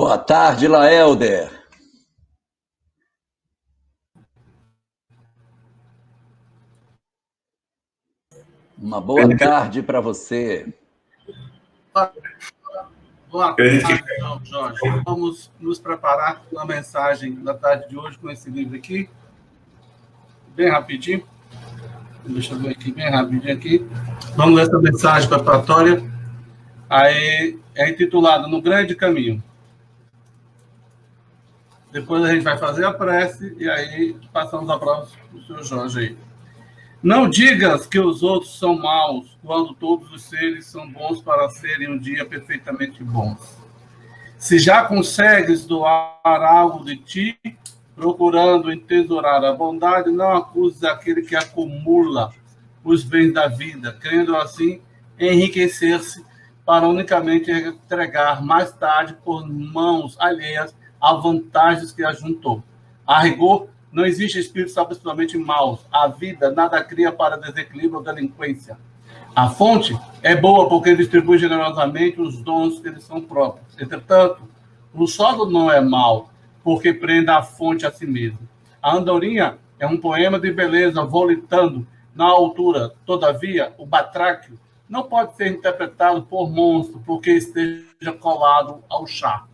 Boa tarde, Laelder. Uma boa tarde para você. Boa tarde, Jorge. Vamos nos preparar para a mensagem da tarde de hoje com esse livro aqui. Bem rapidinho. Deixa eu ver aqui, bem rapidinho aqui. Vamos ler essa mensagem preparatória. Aí é intitulada No Grande Caminho. Depois a gente vai fazer a prece e aí passamos a prova para o senhor Jorge aí. Não digas que os outros são maus, quando todos os seres são bons para serem um dia perfeitamente bons. Se já consegues doar algo de ti, procurando entesourar a bondade, não acuses aquele que acumula os bens da vida, querendo assim enriquecer-se para unicamente entregar mais tarde por mãos alheias a vantagens que ajuntou. A rigor, não existe espíritos absolutamente maus. A vida nada cria para desequilíbrio ou delinquência. A fonte é boa porque distribui generosamente os dons que lhes são próprios. Entretanto, o solo não é mau, porque prende a fonte a si mesmo. A andorinha é um poema de beleza volitando na altura. Todavia, o batráquio não pode ser interpretado por monstro porque esteja colado ao chá.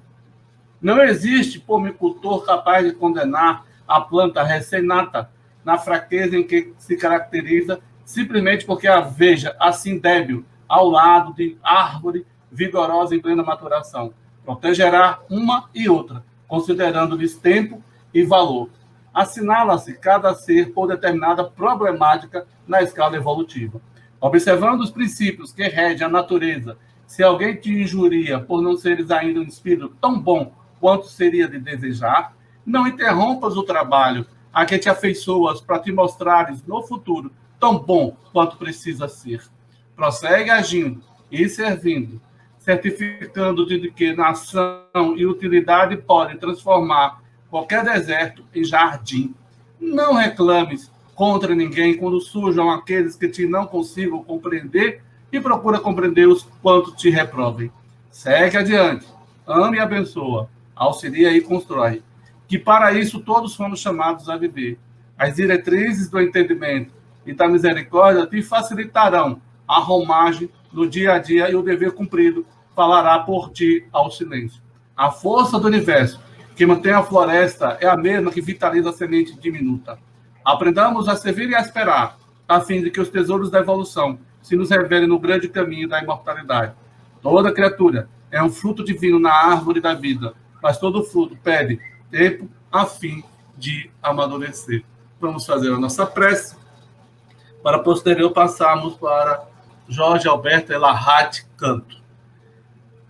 Não existe pomicultor capaz de condenar a planta recém-nata na fraqueza em que se caracteriza, simplesmente porque a veja assim débil ao lado de árvore vigorosa em plena maturação. Protegerá uma e outra, considerando-lhes tempo e valor. Assinala-se cada ser por determinada problemática na escala evolutiva. Observando os princípios que regem a natureza, se alguém te injuria por não seres ainda um espírito tão bom quanto seria de desejar, não interrompas o trabalho a que te afeiçoas para te mostrares no futuro tão bom quanto precisa ser. Prossegue agindo e servindo, certificando-te de que nação e utilidade podem transformar qualquer deserto em jardim. Não reclames contra ninguém quando surjam aqueles que te não consigam compreender e procura compreendê-los quanto te reprovem. Segue adiante, ame e abençoa, auxilia e constrói, que para isso todos fomos chamados a viver. As diretrizes do entendimento e da misericórdia te facilitarão a romagem no dia a dia e o dever cumprido falará por ti ao silêncio. A força do universo que mantém a floresta é a mesma que vitaliza a semente diminuta. Aprendamos a servir e a esperar, a fim de que os tesouros da evolução se nos revelem no grande caminho da imortalidade. Toda criatura é um fruto divino na árvore da vida, mas todo fruto pede tempo a fim de amadurecer. Vamos fazer a nossa prece, para posterior passarmos para Jorge Alberto Elahati Canto.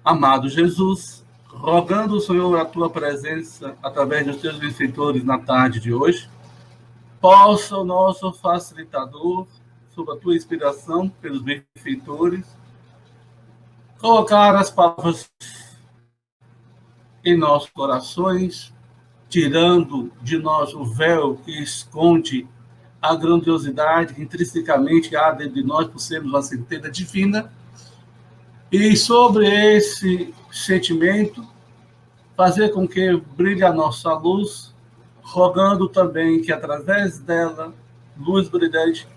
Amado Jesus, rogando, Senhor, a tua presença através dos teus benfeitores na tarde de hoje, possa o nosso facilitador, sob a tua inspiração pelos benfeitores, colocar as palavras em nossos corações, tirando de nós o véu que esconde a grandiosidade que intrinsecamente há dentro de nós, por sermos uma centelha divina, e sobre esse sentimento, fazer com que brilhe a nossa luz, rogando também que, através dela, luz brilhante,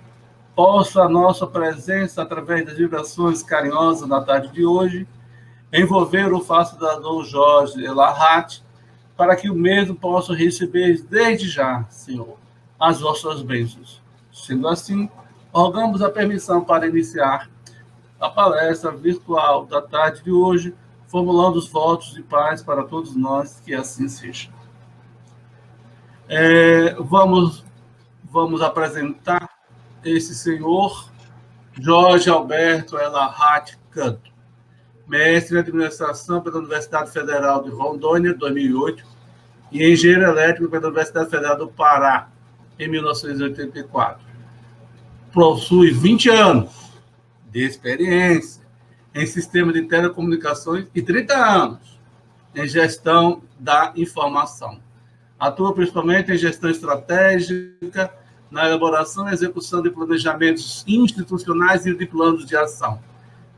possa a nossa presença, através das vibrações carinhosas na tarde de hoje, envolver o facilitador Jorge Elahati, para que o mesmo possa receber desde já, Senhor, as vossas bênçãos. Sendo assim, rogamos a permissão para iniciar a palestra virtual da tarde de hoje, formulando os votos de paz para todos nós, que assim seja. Vamos apresentar esse senhor, Jorge Alberto Elahati Canto, mestre em administração pela Universidade Federal de Rondônia, 2008, e engenheiro elétrico pela Universidade Federal do Pará, em 1984. Possui 20 anos de experiência em sistema de telecomunicações e 30 anos em gestão da informação. Atua principalmente em gestão estratégica, na elaboração e execução de planejamentos institucionais e de planos de ação,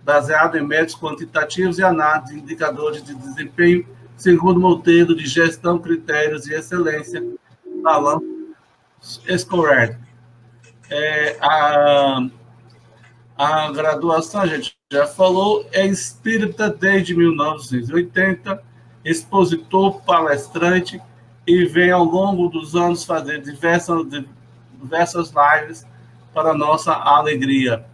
baseado em métodos quantitativos e análise de indicadores de desempenho segundo o modelo de gestão, critérios e excelência, Alan Escoret. A graduação, a gente já falou, é espírita desde 1980, expositor, palestrante, e vem ao longo dos anos fazer diversas lives para nossa alegria.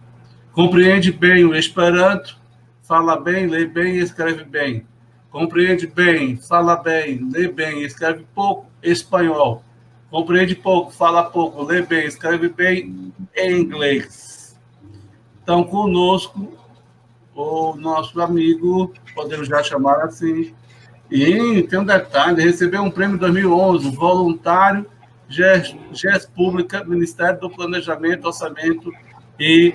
Compreende bem o Esperanto, fala bem, lê bem e escreve bem. Compreende bem, fala bem, lê bem e escreve pouco espanhol. Compreende pouco, fala pouco, lê bem, escreve bem em inglês. Então, conosco, o nosso amigo, podemos já chamar assim, e tem um detalhe, recebeu um prêmio em 2011, voluntário, GES Pública, Ministério do Planejamento, Orçamento e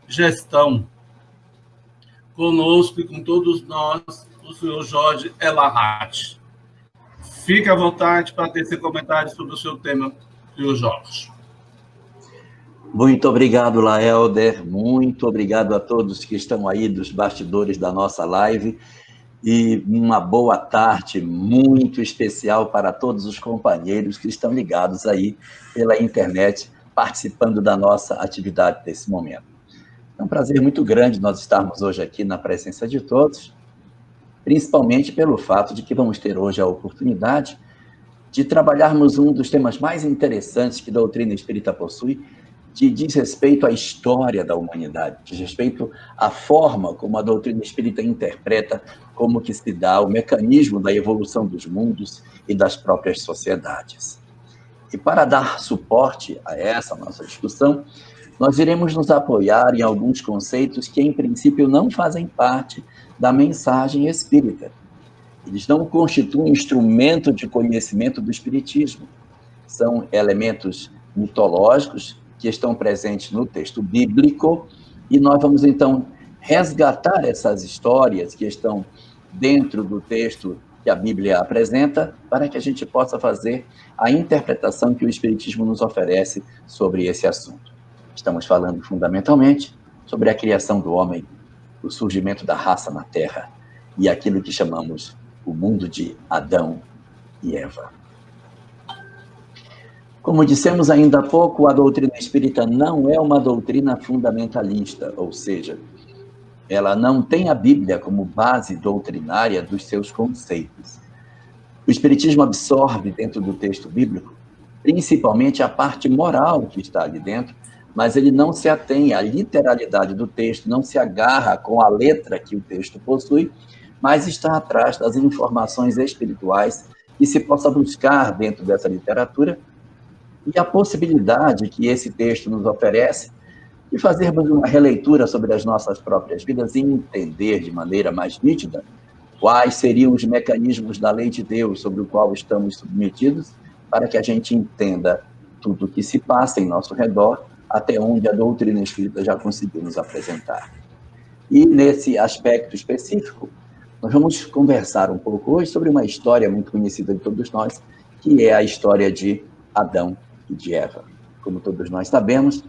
Gestão. Conosco e com todos nós, o senhor Jorge Elahat. Fique à vontade para ter seu comentário sobre o seu tema, senhor Jorge. Muito obrigado, Laelder. Muito obrigado a todos que estão aí dos bastidores da nossa live. E uma boa tarde muito especial para todos os companheiros que estão ligados aí pela internet, participando da nossa atividade nesse momento. É um prazer muito grande nós estarmos hoje aqui na presença de todos, principalmente pelo fato de que vamos ter hoje a oportunidade de trabalharmos um dos temas mais interessantes que a doutrina espírita possui, que diz respeito à história da humanidade, diz respeito à forma como a doutrina espírita interpreta como que se dá o mecanismo da evolução dos mundos e das próprias sociedades. E para dar suporte a essa nossa discussão, nós iremos nos apoiar em alguns conceitos que, em princípio, não fazem parte da mensagem espírita. Eles não constituem instrumento de conhecimento do espiritismo. São elementos mitológicos que estão presentes no texto bíblico, e nós vamos, então, resgatar essas histórias que estão dentro do texto que a Bíblia apresenta, para que a gente possa fazer a interpretação que o Espiritismo nos oferece sobre esse assunto. Estamos falando, fundamentalmente, sobre a criação do homem, o surgimento da raça na Terra, e aquilo que chamamos o mundo de Adão e Eva. Como dissemos ainda há pouco, a doutrina espírita não é uma doutrina fundamentalista, ou seja, ela não tem a Bíblia como base doutrinária dos seus conceitos. O espiritismo absorve dentro do texto bíblico, principalmente a parte moral que está ali dentro, mas ele não se atém à literalidade do texto, não se agarra com a letra que o texto possui, mas está atrás das informações espirituais que se possa buscar dentro dessa literatura, e a possibilidade que esse texto nos oferece de fazermos uma releitura sobre as nossas próprias vidas e entender de maneira mais nítida quais seriam os mecanismos da lei de Deus sobre o qual estamos submetidos, para que a gente entenda tudo o que se passa em nosso redor, até onde a doutrina espírita já conseguiu nos apresentar. E nesse aspecto específico, nós vamos conversar um pouco hoje sobre uma história muito conhecida de todos nós, que é a história de Adão e de Eva. Como todos nós sabemos,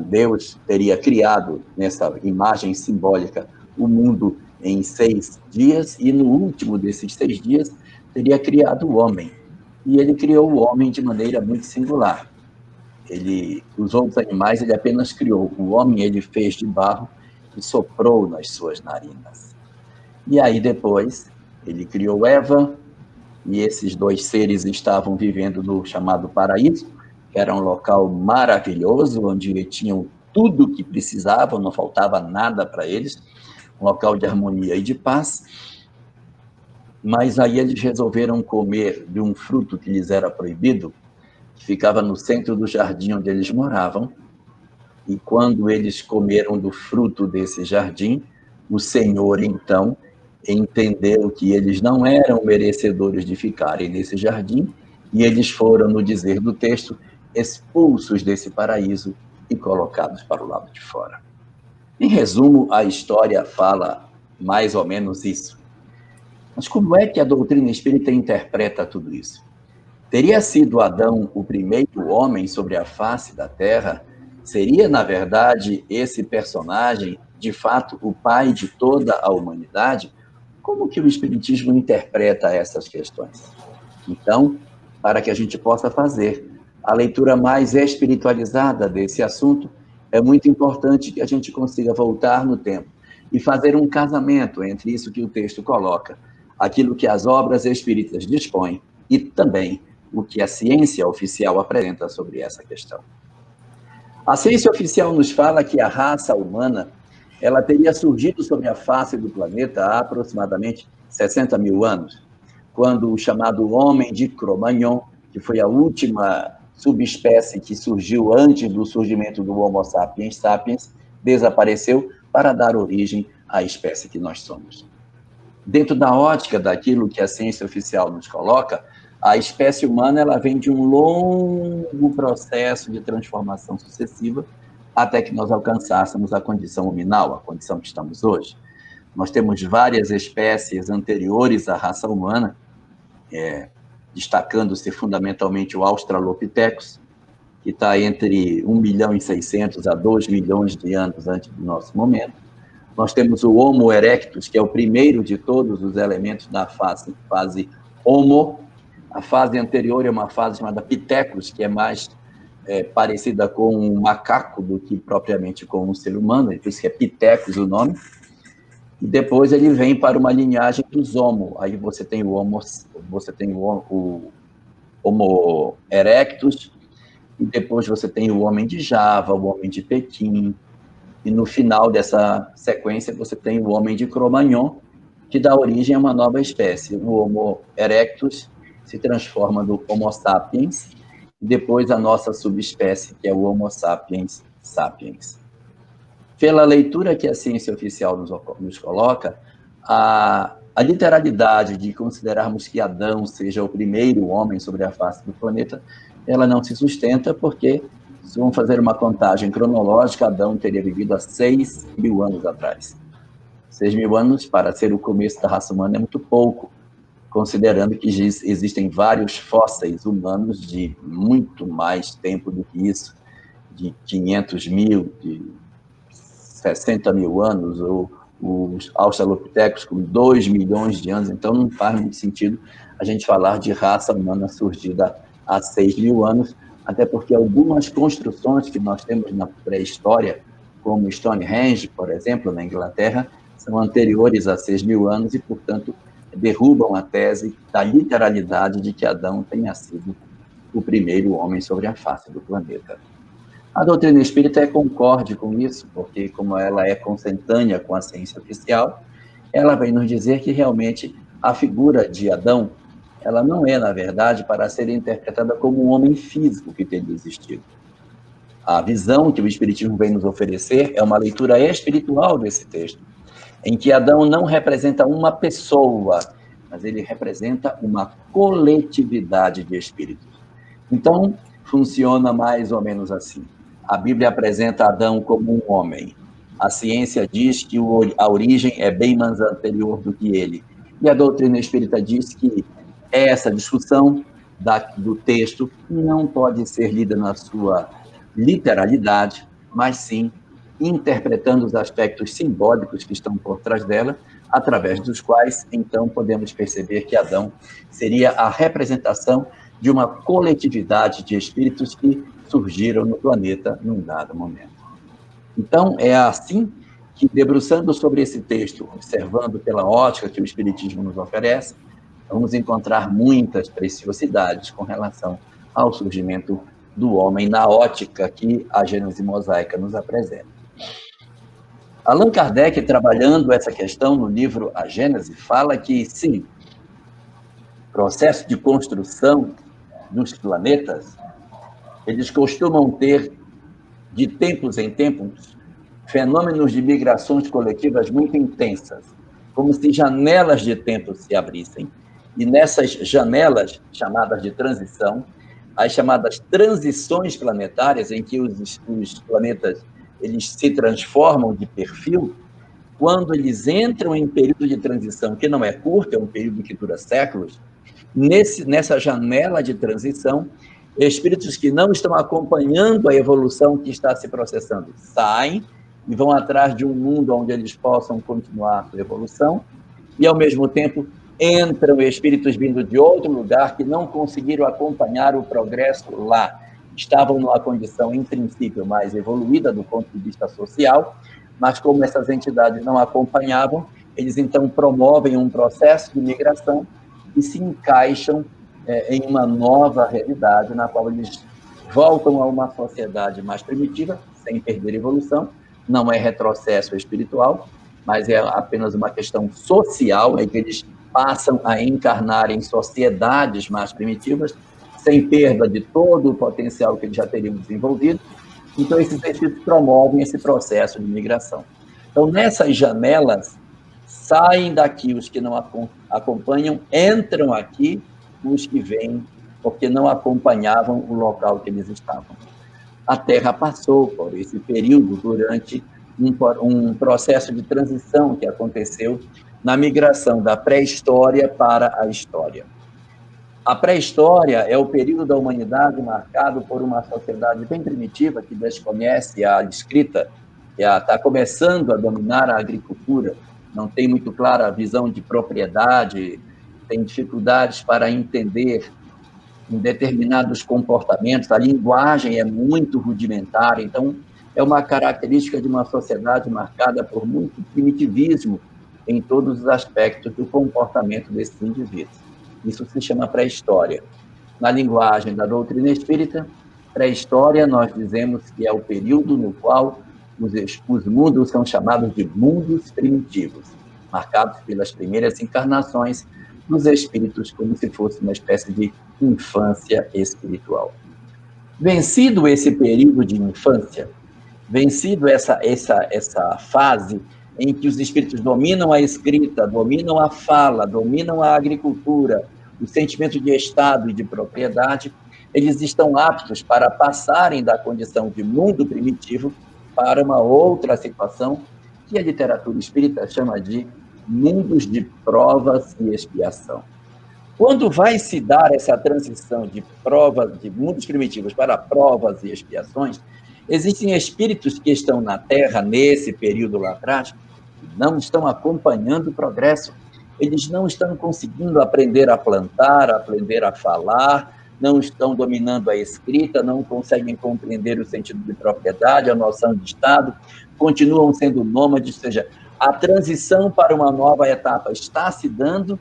Deus teria criado, nessa imagem simbólica, o mundo em 6 dias, e no último desses 6 dias, teria criado o homem. E ele criou o homem de maneira muito singular. Os outros animais, ele apenas criou. O homem, ele fez de barro e soprou nas suas narinas. E aí, depois, ele criou Eva, e esses 2 seres estavam vivendo no chamado paraíso, que era um local maravilhoso, onde tinham tudo o que precisavam, não faltava nada para eles, um local de harmonia e de paz. Mas aí eles resolveram comer de um fruto que lhes era proibido, que ficava no centro do jardim onde eles moravam, e quando eles comeram do fruto desse jardim, o Senhor, então, entendeu que eles não eram merecedores de ficarem nesse jardim, e eles foram, no dizer do texto, expulsos desse paraíso e colocados para o lado de fora. Em resumo, a história fala mais ou menos isso. Mas como é que a doutrina espírita interpreta tudo isso? Teria sido Adão o primeiro homem sobre a face da Terra? Seria, na verdade, esse personagem, de fato, o pai de toda a humanidade? Como que o Espiritismo interpreta essas questões? Então, para que a gente possa fazer a leitura mais espiritualizada desse assunto, é muito importante que a gente consiga voltar no tempo e fazer um casamento entre isso que o texto coloca, aquilo que as obras espíritas dispõem e também o que a ciência oficial apresenta sobre essa questão. A ciência oficial nos fala que a raça humana ela teria surgido sobre a face do planeta há aproximadamente 60 mil anos, quando o chamado homem de Cro-Magnon, que foi a última subespécie que surgiu antes do surgimento do Homo sapiens sapiens, desapareceu para dar origem à espécie que nós somos. Dentro da ótica daquilo que a ciência oficial nos coloca, a espécie humana ela vem de um longo processo de transformação sucessiva até que nós alcançássemos a condição hominal, a condição que estamos hoje. Nós temos várias espécies anteriores à raça humana, destacando-se fundamentalmente o Australopithecus, que está entre 1.600.000 a 2 milhões de anos antes do nosso momento. Nós temos o Homo erectus, que é o primeiro de todos os elementos da fase Homo. A fase anterior é uma fase chamada Pithecus, que é mais parecida com um macaco do que propriamente com um ser humano, por isso que é Pithecus o nome. E depois ele vem para uma linhagem dos Homo. Aí você tem o Homo erectus, e depois você tem o homem de Java, o homem de Pequim, e no final dessa sequência você tem o homem de Cro-Magnon, que dá origem a uma nova espécie. O Homo erectus se transforma do Homo sapiens, e depois a nossa subespécie, que é o Homo sapiens sapiens. Pela leitura que a ciência oficial nos coloca, a literalidade de considerarmos que Adão seja o primeiro homem sobre a face do planeta, ela não se sustenta porque, se vamos fazer uma contagem cronológica, Adão teria vivido há 6 mil anos atrás. 6 mil anos, para ser o começo da raça humana, é muito pouco, considerando que existem vários fósseis humanos de muito mais tempo do que isso, de 500 mil, de 60 mil anos, ou os Australopithecus com 2 milhões de anos, então não faz muito sentido a gente falar de raça humana surgida há 6 mil anos, até porque algumas construções que nós temos na pré-história, como Stonehenge, por exemplo, na Inglaterra, são anteriores a 6 mil anos e, portanto, derrubam a tese da literalidade de que Adão tenha sido o primeiro homem sobre a face do planeta. A doutrina espírita concorde com isso, porque, como ela é consentânea com a ciência oficial, ela vem nos dizer que, realmente, a figura de Adão, ela não é, na verdade, para ser interpretada como um homem físico que teria existido. A visão que o Espiritismo vem nos oferecer é uma leitura espiritual desse texto, em que Adão não representa uma pessoa, mas ele representa uma coletividade de espíritos. Então, funciona mais ou menos assim. A Bíblia apresenta Adão como um homem. A ciência diz que a origem é bem mais anterior do que ele. E a doutrina espírita diz que essa discussão do texto não pode ser lida na sua literalidade, mas sim interpretando os aspectos simbólicos que estão por trás dela, através dos quais, então, podemos perceber que Adão seria a representação de uma coletividade de espíritos que surgiram no planeta num dado momento. Então, é assim que, debruçando sobre esse texto, observando pela ótica que o Espiritismo nos oferece, vamos encontrar muitas preciosidades com relação ao surgimento do homem na ótica que a Gênese mosaica nos apresenta. Allan Kardec, trabalhando essa questão no livro A Gênese, fala que, sim, o processo de construção dos planetas, eles costumam ter, de tempos em tempos, fenômenos de migrações coletivas muito intensas, como se janelas de tempo se abrissem. E nessas janelas, chamadas de transição, as chamadas transições planetárias, em que os planetas eles se transformam de perfil, quando eles entram em período de transição, que não é curto, é um período que dura séculos, nessa janela de transição, espíritos que não estão acompanhando a evolução que está se processando saem e vão atrás de um mundo onde eles possam continuar a sua evolução, e, ao mesmo tempo, entram espíritos vindo de outro lugar que não conseguiram acompanhar o progresso lá. Estavam numa condição, em princípio, mais evoluída do ponto de vista social, mas como essas entidades não acompanhavam, eles então promovem um processo de migração e se encaixam em uma nova realidade, na qual eles voltam a uma sociedade mais primitiva, sem perder a evolução. Não é retrocesso espiritual, mas é apenas uma questão social, em que eles passam a encarnar em sociedades mais primitivas, sem perda de todo o potencial que eles já teriam desenvolvido. Então, esses espíritos promovem esse processo de migração. Então, nessas janelas, saem daqui os que não acompanham, entram aqui os que vêm, porque não acompanhavam o local que eles estavam. A Terra passou por esse período durante um processo de transição que aconteceu na migração da pré-história para a história. A pré-história é o período da humanidade marcado por uma sociedade bem primitiva que desconhece a escrita, que está começando a dominar a agricultura, não tem muito clara a visão de propriedade, tem dificuldades para entender em determinados comportamentos, a linguagem é muito rudimentar, então é uma característica de uma sociedade marcada por muito primitivismo em todos os aspectos do comportamento desses indivíduos. Isso se chama pré-história. Na linguagem da doutrina espírita, pré-história nós dizemos que é o período no qual os mundos são chamados de mundos primitivos, marcados pelas primeiras encarnações dos espíritos, como se fosse uma espécie de infância espiritual. Vencido esse período de infância, vencido essa fase em que os espíritos dominam a escrita, dominam a fala, dominam a agricultura, o sentimento de estado e de propriedade, eles estão aptos para passarem da condição de mundo primitivo para uma outra situação que a literatura espírita chama de mundos de provas e expiação. Quando vai se dar essa transição de provas, de mundos primitivos para provas e expiações, existem espíritos que estão na Terra nesse período lá atrás, não estão acompanhando o progresso, eles não estão conseguindo aprender a plantar, aprender a falar, não estão dominando a escrita, não conseguem compreender o sentido de propriedade, a noção de Estado, continuam sendo nômades, ou seja, a transição para uma nova etapa está se dando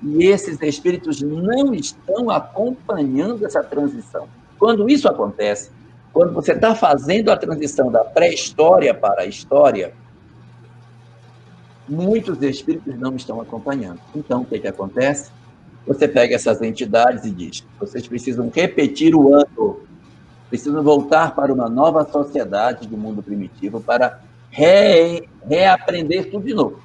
e esses espíritos não estão acompanhando essa transição. Quando isso acontece, quando você está fazendo a transição da pré-história para a história, muitos espíritos não estão acompanhando. Então, o que acontece? Você pega essas entidades e diz, vocês precisam repetir o ano, precisam voltar para uma nova sociedade do mundo primitivo para reaprender tudo de novo.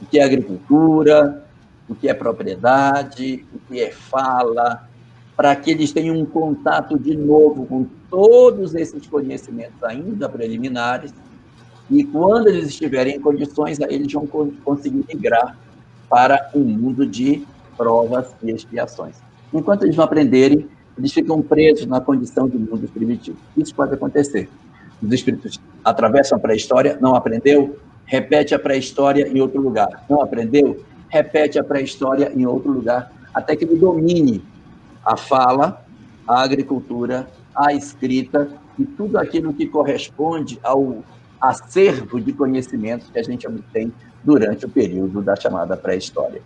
O que é agricultura, o que é propriedade, o que é fala, para que eles tenham um contato de novo com todos esses conhecimentos ainda preliminares, e quando eles estiverem em condições, eles vão conseguir migrar para um mundo de provas e expiações. Enquanto eles não aprenderem, eles ficam presos na condição de mundos primitivos. Isso pode acontecer. Os espíritos atravessam a pré-história, não aprendeu, repete a pré-história em outro lugar. Não aprendeu, repete a pré-história em outro lugar, até que ele domine a fala, a agricultura, a escrita e tudo aquilo que corresponde ao acervo de conhecimentos que a gente obtém durante o período da chamada pré-história.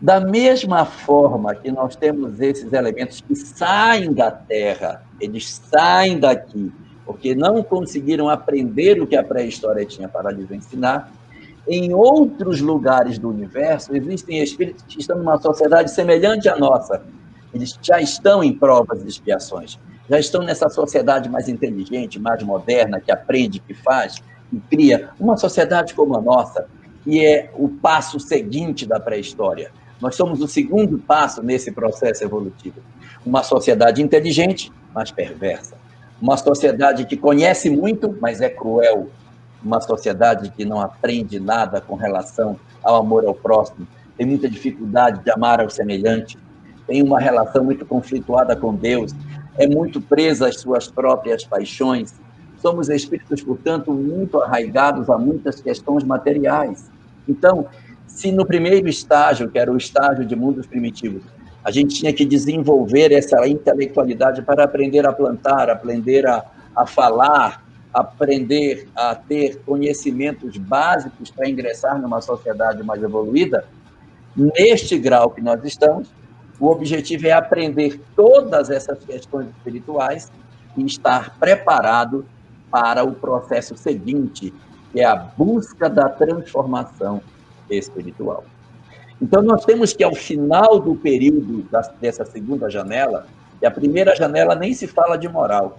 Da mesma forma que nós temos esses elementos que saem da Terra, eles saem daqui, porque não conseguiram aprender o que a pré-história tinha para lhes ensinar, em outros lugares do universo existem espíritos que estão numa sociedade semelhante à nossa. Eles já estão em provas e expiações, já estão nessa sociedade mais inteligente, mais moderna, que aprende, que faz, que cria uma sociedade como a nossa, que é o passo seguinte da pré-história. Nós somos o segundo passo nesse processo evolutivo. Uma sociedade inteligente, mas perversa. Uma sociedade que conhece muito, mas é cruel. Uma sociedade que não aprende nada com relação ao amor ao próximo, tem muita dificuldade de amar ao semelhante, tem uma relação muito conflituada com Deus, é muito presa às suas próprias paixões. Somos espíritos, portanto, muito arraigados a muitas questões materiais. Então, Se no primeiro estágio, que era o estágio de mundos primitivos, a gente tinha que desenvolver essa intelectualidade para aprender a plantar, aprender a falar, aprender a ter conhecimentos básicos para ingressar numa sociedade mais evoluída, neste grau que nós estamos, o objetivo é aprender todas essas questões espirituais e estar preparado para o processo seguinte, que é a busca da transformação espiritual. Então, nós temos que, ao final do período dessa segunda janela, e a primeira janela nem se fala de moral,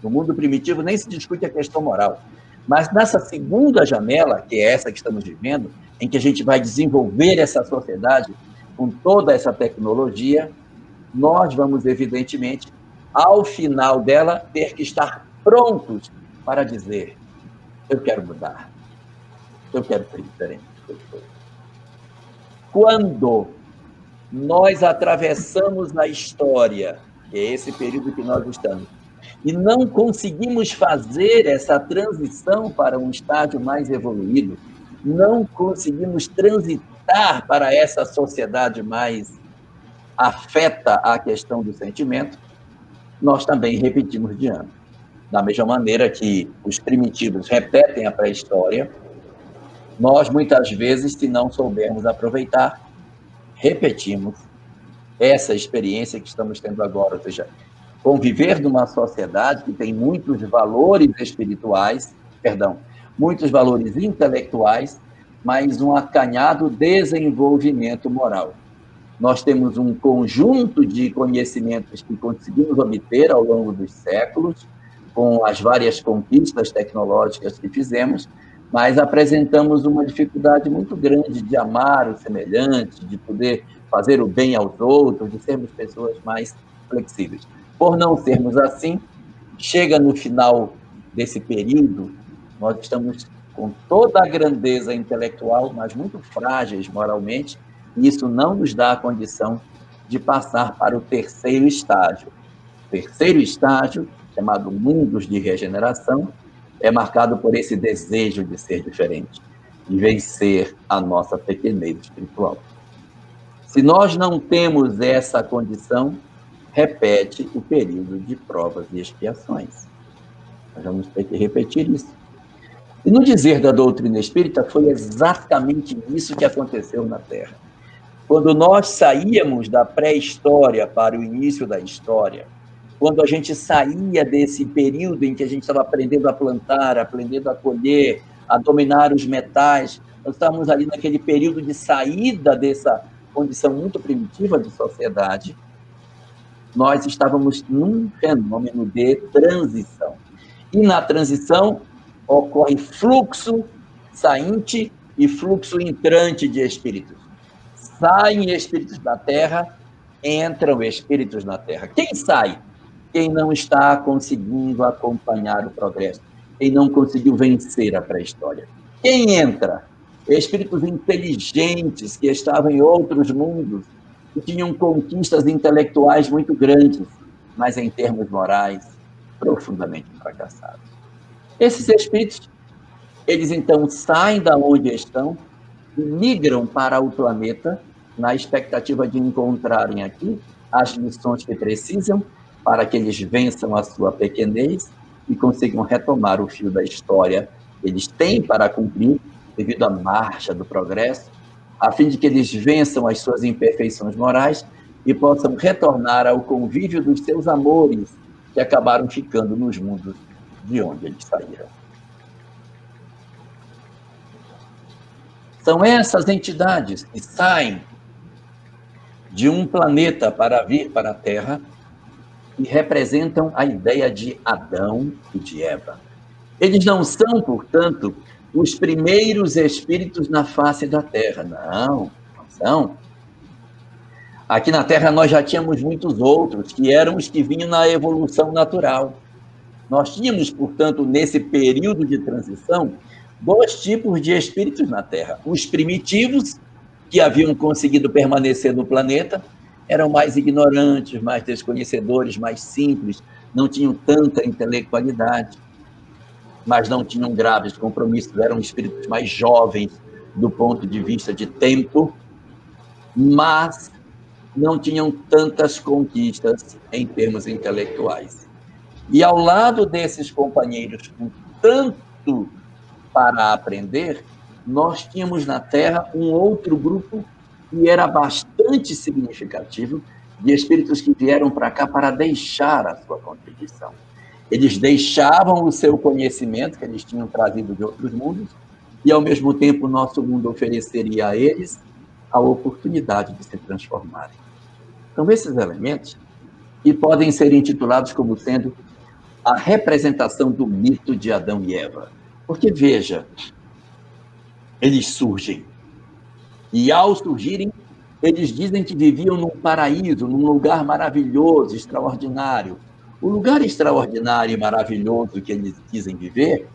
no mundo primitivo nem se discute a questão moral, mas nessa segunda janela, que é essa que estamos vivendo, em que a gente vai desenvolver essa sociedade com toda essa tecnologia, nós vamos, evidentemente, ao final dela, ter que estar prontos para dizer: eu quero mudar, eu quero ser diferente. Quando nós atravessamos a história, que é esse período que nós estamos, e não conseguimos fazer essa transição para um estágio mais evoluído, não conseguimos transitar para essa sociedade mais afeta a questão do sentimento, nós também repetimos de ano. Da mesma maneira que os primitivos repetem a pré-história, nós, muitas vezes, se não soubermos aproveitar, repetimos essa experiência que estamos tendo agora, ou seja, conviver numa sociedade que tem muitos valores espirituais, muitos valores intelectuais, mas um acanhado desenvolvimento moral. Nós temos um conjunto de conhecimentos que conseguimos obter ao longo dos séculos, com as várias conquistas tecnológicas que fizemos, mas apresentamos uma dificuldade muito grande de amar o semelhante, de poder fazer o bem aos outros, de sermos pessoas mais flexíveis. Por não sermos assim, chega no final desse período, nós estamos com toda a grandeza intelectual, mas muito frágeis moralmente, e isso não nos dá a condição de passar para o terceiro estágio. O terceiro estágio, chamado mundos de regeneração, é marcado por esse desejo de ser diferente e vencer a nossa pequenez espiritual. Se nós não temos essa condição, repete o período de provas e expiações. Nós vamos ter que repetir isso. E no dizer da doutrina espírita, foi exatamente isso que aconteceu na Terra. Quando nós saíamos da pré-história para o início da história, quando a gente saía desse período em que a gente estava aprendendo a plantar, aprendendo a colher, a dominar os metais, nós estávamos ali naquele período de saída dessa condição muito primitiva de sociedade, nós estávamos num fenômeno de transição. E na transição ocorre fluxo sainte e fluxo entrante de espíritos. Saem espíritos da Terra, entram espíritos na Terra. Quem sai? Quem não está conseguindo acompanhar o progresso, quem não conseguiu vencer a pré-história. Quem entra? Espíritos inteligentes que estavam em outros mundos, que tinham conquistas intelectuais muito grandes, mas em termos morais, profundamente fracassados. Esses espíritos, eles então saem da onde estão e migram para o planeta na expectativa de encontrarem aqui as lições que precisam para que eles vençam a sua pequenez e consigam retomar o fio da história que eles têm para cumprir devido à marcha do progresso, a fim de que eles vençam as suas imperfeições morais e possam retornar ao convívio dos seus amores que acabaram ficando nos mundos de onde eles saíram. São essas entidades que saem de um planeta para vir para a Terra e representam a ideia de Adão e de Eva. Eles não são, portanto, os primeiros espíritos na face da Terra. Não são. Aqui na Terra nós já tínhamos muitos outros, que eram os que vinham na evolução natural. Nós tínhamos, portanto, nesse período de transição, 2 tipos de espíritos na Terra. Os primitivos, que haviam conseguido permanecer no planeta, eram mais ignorantes, mais desconhecedores, mais simples, não tinham tanta intelectualidade, mas não tinham graves compromissos, eram espíritos mais jovens, do ponto de vista de tempo, mas não tinham tantas conquistas em termos intelectuais. E ao lado desses companheiros com tanto para aprender, nós tínhamos na Terra um outro grupo que era bastante significativo, de espíritos que vieram para cá para deixar a sua contribuição. Eles deixavam o seu conhecimento, que eles tinham trazido de outros mundos, e, ao mesmo tempo, o nosso mundo ofereceria a eles a oportunidade de se transformarem. Então, esses elementos, que podem ser intitulados como sendo a representação do mito de Adão e Eva. Porque, veja, eles surgem. E, ao surgirem, eles dizem que viviam num paraíso, num lugar maravilhoso, extraordinário. O lugar extraordinário e maravilhoso que eles dizem viver,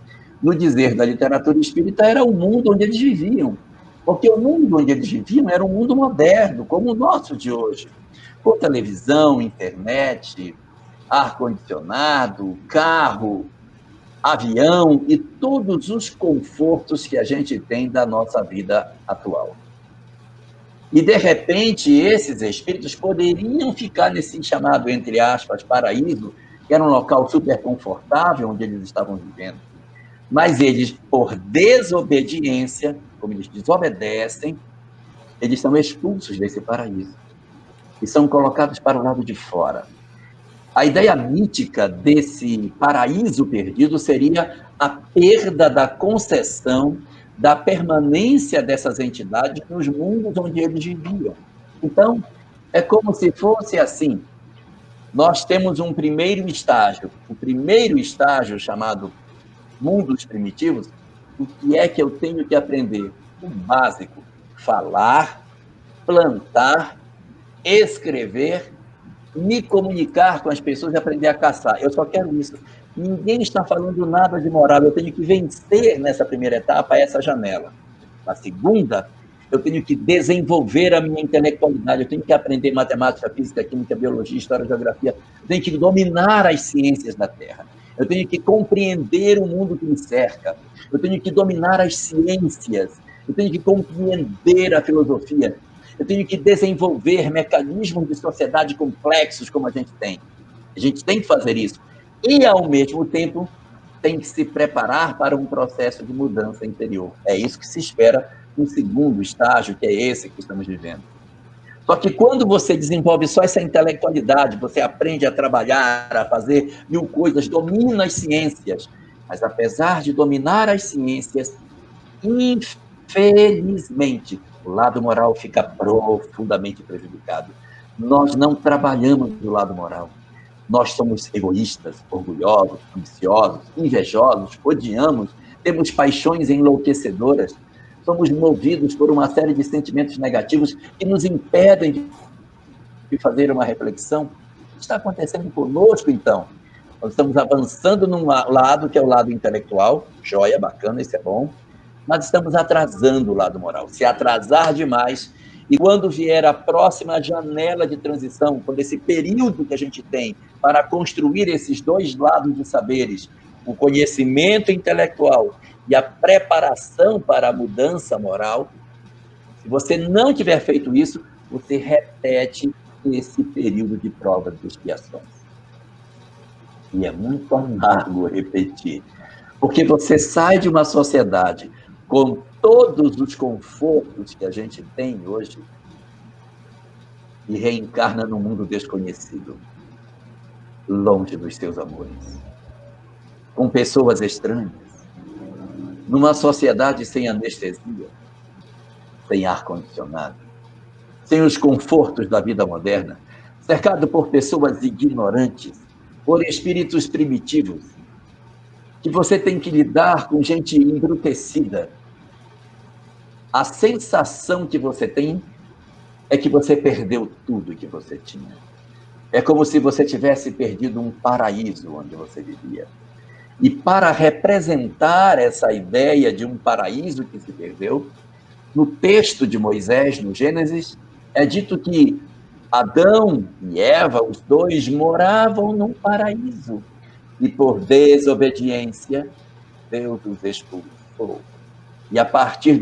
no dizer da literatura espírita, era o mundo onde eles viviam. Porque o mundo onde eles viviam era um mundo moderno, como o nosso de hoje. Com televisão, internet, ar-condicionado, carro, avião e todos os confortos que a gente tem da nossa vida atual. E, de repente, esses espíritos poderiam ficar nesse chamado, entre aspas, paraíso, que era um local super confortável onde eles estavam vivendo. Mas eles, por desobediência, como eles desobedecem, eles são expulsos desse paraíso e são colocados para o lado de fora. A ideia mítica desse paraíso perdido seria a perda da concessão da permanência dessas entidades nos mundos onde eles viviam. Então, é como se fosse assim. Nós temos um primeiro estágio. O primeiro estágio, chamado mundos primitivos, o que é que eu tenho que aprender? O básico: falar, plantar, escrever, me comunicar com as pessoas e aprender a caçar. Eu só quero isso. Ninguém está falando nada de moral. Eu tenho que vencer nessa primeira etapa essa janela. Na segunda, eu tenho que desenvolver a minha intelectualidade. Eu tenho que aprender matemática, física, química, biologia, história, geografia. Eu tenho que dominar as ciências da Terra. Eu tenho que compreender o mundo que me cerca. Eu tenho que dominar as ciências. Eu tenho que compreender a filosofia. Eu tenho que desenvolver mecanismos de sociedade complexos como a gente tem. A gente tem que fazer isso. E, ao mesmo tempo, tem que se preparar para um processo de mudança interior. É isso que se espera no segundo estágio, que é esse que estamos vivendo. Só que quando você desenvolve só essa intelectualidade, você aprende a trabalhar, a fazer mil coisas, domina as ciências, mas apesar de dominar as ciências, infelizmente, o lado moral fica profundamente prejudicado. Nós não trabalhamos do lado moral. Nós somos egoístas, orgulhosos, ambiciosos, invejosos, odiamos, temos paixões enlouquecedoras, somos movidos por uma série de sentimentos negativos que nos impedem de fazer uma reflexão. O que está acontecendo conosco, então? Nós estamos avançando num lado, que é o lado intelectual, joia, bacana, isso é bom, mas estamos atrasando o lado moral. Se atrasar demais, e quando vier a próxima janela de transição, quando esse período que a gente tem para construir esses dois lados de saberes, o conhecimento intelectual e a preparação para a mudança moral, se você não tiver feito isso, você repete esse período de provas e expiações. E é muito amargo repetir, porque você sai de uma sociedade com todos os confortos que a gente tem hoje e reencarna num mundo desconhecido, longe dos seus amores, com pessoas estranhas, numa sociedade sem anestesia, sem ar-condicionado, sem os confortos da vida moderna, cercado por pessoas ignorantes, por espíritos primitivos, que você tem que lidar com gente embrutecida. A sensação que você tem é que você perdeu tudo que você tinha. É como se você tivesse perdido um paraíso onde você vivia. E para representar essa ideia de um paraíso que se perdeu, no texto de Moisés, no Gênesis, é dito que Adão e Eva, os dois, moravam num paraíso. E por desobediência, Deus os expulsou. E a partir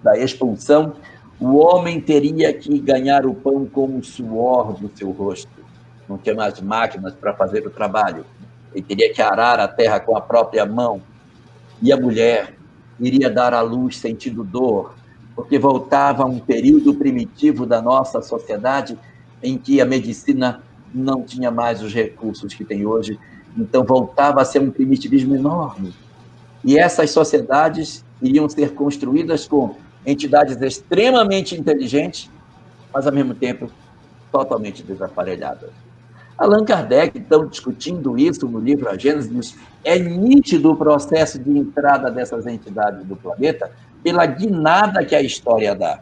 da expulsão, o homem teria que ganhar o pão com o suor do seu rosto. Não tinha mais máquinas para fazer o trabalho. Ele teria que arar a terra com a própria mão. E a mulher iria dar à luz sentindo dor, porque voltava a um período primitivo da nossa sociedade em que a medicina não tinha mais os recursos que tem hoje, então voltava a ser um primitivismo enorme. E essas sociedades iriam ser construídas com entidades extremamente inteligentes, mas, ao mesmo tempo, totalmente desaparelhadas. Allan Kardec, então, discutindo isso no livro A Gênesis, é nítido o processo de entrada dessas entidades do planeta pela guinada que a história dá.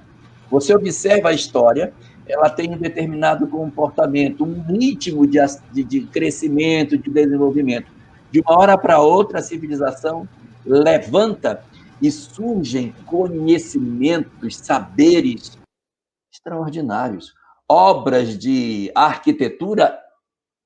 Você observa a história, ela tem um determinado comportamento, um ritmo de crescimento, de desenvolvimento. De uma hora para outra, a civilização levanta e surgem conhecimentos, saberes extraordinários, obras de arquitetura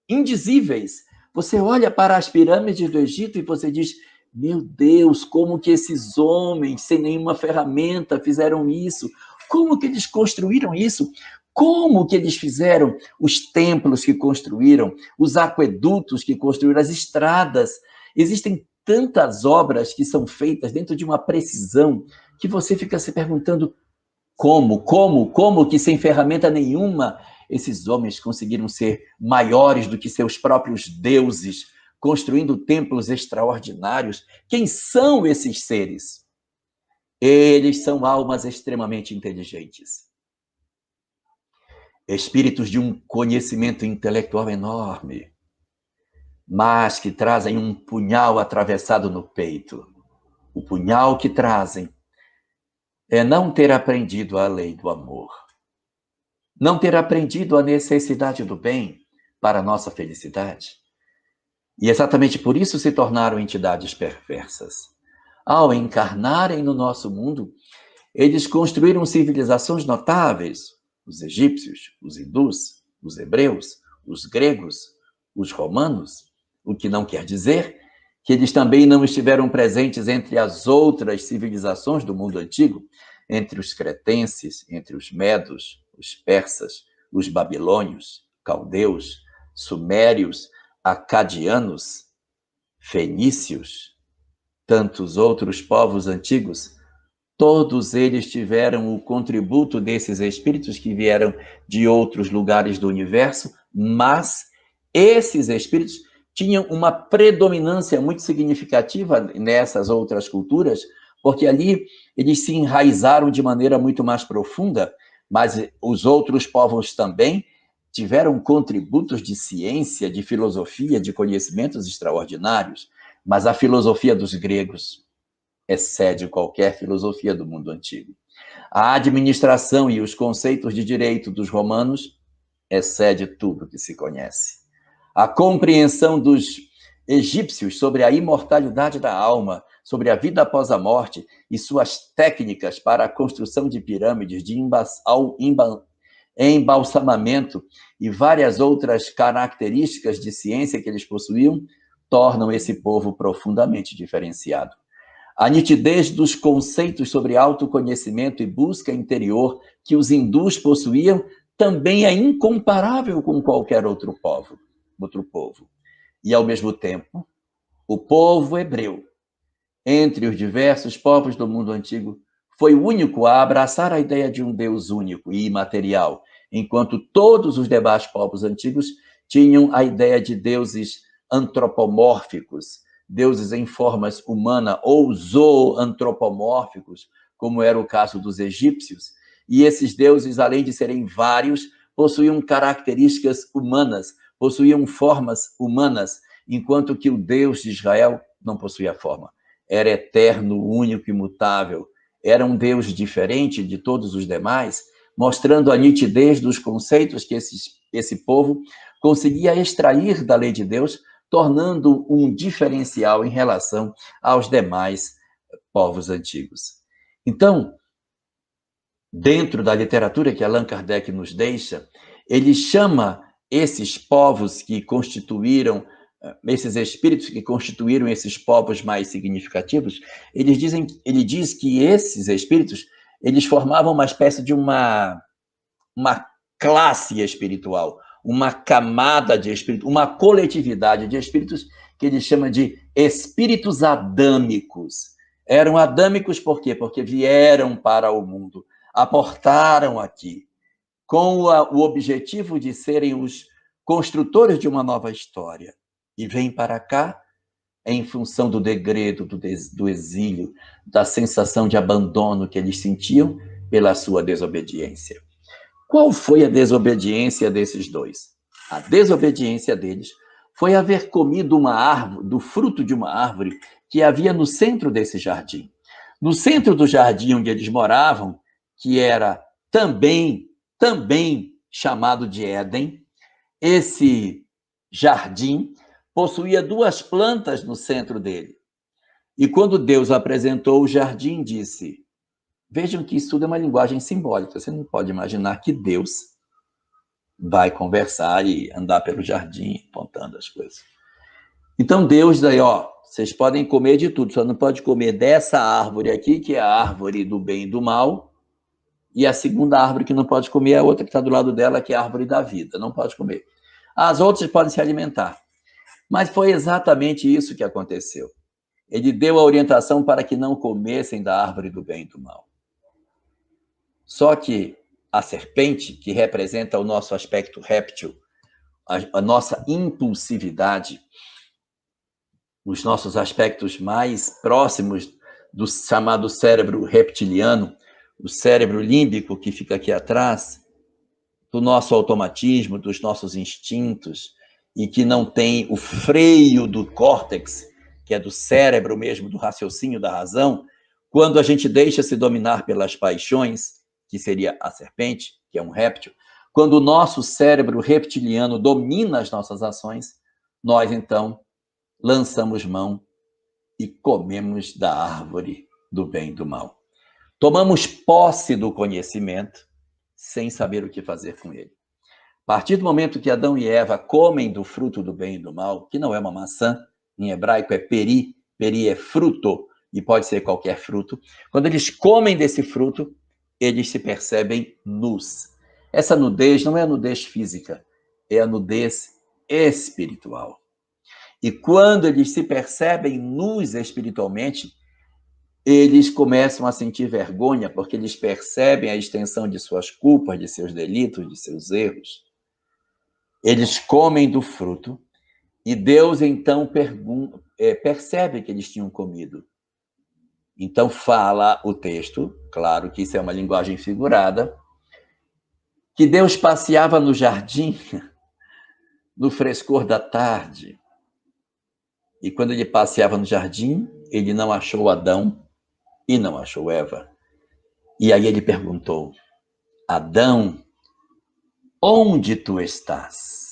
indizíveis. Você olha para as pirâmides do Egito e você diz: meu Deus, como que esses homens, sem nenhuma ferramenta, fizeram isso? Como que eles construíram isso? Como que eles fizeram os templos que construíram, os aquedutos que construíram, as estradas? Existem tantas obras que são feitas dentro de uma precisão que você fica se perguntando como que sem ferramenta nenhuma esses homens conseguiram ser maiores do que seus próprios deuses, construindo templos extraordinários. Quem são esses seres? Eles são almas extremamente inteligentes. Espíritos de um conhecimento intelectual enorme, mas que trazem um punhal atravessado no peito. O punhal que trazem é não ter aprendido a lei do amor. Não ter aprendido a necessidade do bem para a nossa felicidade. E exatamente por isso se tornaram entidades perversas. Ao encarnarem no nosso mundo, eles construíram civilizações notáveis. Os egípcios, os hindus, os hebreus, os gregos, os romanos, o que não quer dizer que eles também não estiveram presentes entre as outras civilizações do mundo antigo, entre os cretenses, entre os medos, os persas, os babilônios, caldeus, sumérios, acadianos, fenícios, tantos outros povos antigos. Todos eles tiveram o contributo desses espíritos que vieram de outros lugares do universo, mas esses espíritos tinham uma predominância muito significativa nessas outras culturas, porque ali eles se enraizaram de maneira muito mais profunda, mas os outros povos também tiveram contributos de ciência, de filosofia, de conhecimentos extraordinários, mas a filosofia dos gregos excede qualquer filosofia do mundo antigo. A administração e os conceitos de direito dos romanos excede tudo que se conhece. A compreensão dos egípcios sobre a imortalidade da alma, sobre a vida após a morte e suas técnicas para a construção de pirâmides, de embalsamamento e várias outras características de ciência que eles possuíam, tornam esse povo profundamente diferenciado. A nitidez dos conceitos sobre autoconhecimento e busca interior que os hindus possuíam também é incomparável com qualquer outro povo. E, ao mesmo tempo, o povo hebreu, entre os diversos povos do mundo antigo, foi o único a abraçar a ideia de um Deus único e imaterial, enquanto todos os demais povos antigos tinham a ideia de deuses antropomórficos, deuses em formas humanas ou zoantropomórficos, como era o caso dos egípcios. E esses deuses, além de serem vários, possuíam características humanas, possuíam formas humanas, enquanto que o Deus de Israel não possuía forma. Era eterno, único, imutável. Era um Deus diferente de todos os demais, mostrando a nitidez dos conceitos que esse povo conseguia extrair da lei de Deus, tornando um diferencial em relação aos demais povos antigos. Então, dentro da literatura que Allan Kardec nos deixa, ele chama esses povos que constituíram, esses espíritos que constituíram esses povos mais significativos, ele diz que esses espíritos eles formavam uma espécie de uma classe espiritual, uma camada de espírito, uma coletividade de espíritos que ele chama de espíritos adâmicos. Eram adâmicos por quê? Porque vieram para o mundo, aportaram aqui, com o objetivo de serem os construtores de uma nova história. E vêm para cá em função do degredo, do exílio, da sensação de abandono que eles sentiam pela sua desobediência. Qual foi a desobediência desses dois? A desobediência deles foi haver comido uma árvore, do fruto de uma árvore que havia no centro desse jardim. No centro do jardim onde eles moravam, que era também chamado de Éden, esse jardim possuía duas plantas no centro dele. E quando Deus apresentou o jardim, disse: vejam que isso tudo é uma linguagem simbólica. Você não pode imaginar que Deus vai conversar e andar pelo jardim apontando as coisas. Então Deus daí, vocês podem comer de tudo, só não pode comer dessa árvore aqui, que é a árvore do bem e do mal, e a segunda árvore que não pode comer é a outra que está do lado dela, que é a árvore da vida, não pode comer. As outras podem se alimentar. Mas foi exatamente isso que aconteceu. Ele deu a orientação para que não comessem da árvore do bem e do mal. Só que a serpente, que representa o nosso aspecto réptil, a nossa impulsividade, os nossos aspectos mais próximos do chamado cérebro reptiliano, o cérebro límbico que fica aqui atrás, do nosso automatismo, dos nossos instintos, e que não tem o freio do córtex, que é do cérebro mesmo, do raciocínio, da razão, quando a gente deixa se dominar pelas paixões, que seria a serpente, que é um réptil, quando o nosso cérebro reptiliano domina as nossas ações, nós, então, lançamos mão e comemos da árvore do bem e do mal. Tomamos posse do conhecimento sem saber o que fazer com ele. A partir do momento que Adão e Eva comem do fruto do bem e do mal, que não é uma maçã, em hebraico é peri é fruto, e pode ser qualquer fruto, quando eles comem desse fruto, eles se percebem nus. Essa nudez não é a nudez física, é a nudez espiritual. E quando eles se percebem nus espiritualmente, eles começam a sentir vergonha, porque eles percebem a extensão de suas culpas, de seus delitos, de seus erros. Eles comem do fruto, e Deus, então, percebe que eles tinham comido. Então, fala o texto, claro que isso é uma linguagem figurada, que Deus passeava no jardim, no frescor da tarde. E quando ele passeava no jardim, ele não achou Adão e não achou Eva. E aí ele perguntou: Adão, onde tu estás?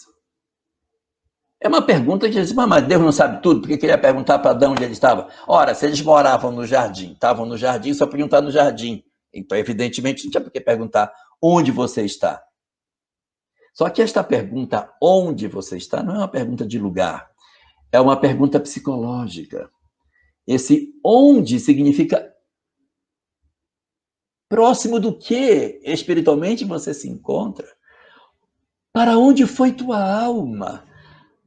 É uma pergunta que diz, mas Deus não sabe tudo, por que ele ia perguntar para Adão onde ele estava? Ora, se eles moravam no jardim, estavam no jardim, só podiam estar no jardim. Então, evidentemente, não tinha por que perguntar onde você está. Só que esta pergunta, onde você está, não é uma pergunta de lugar, é uma pergunta psicológica. Esse onde significa próximo do que espiritualmente você se encontra. Para onde foi tua alma?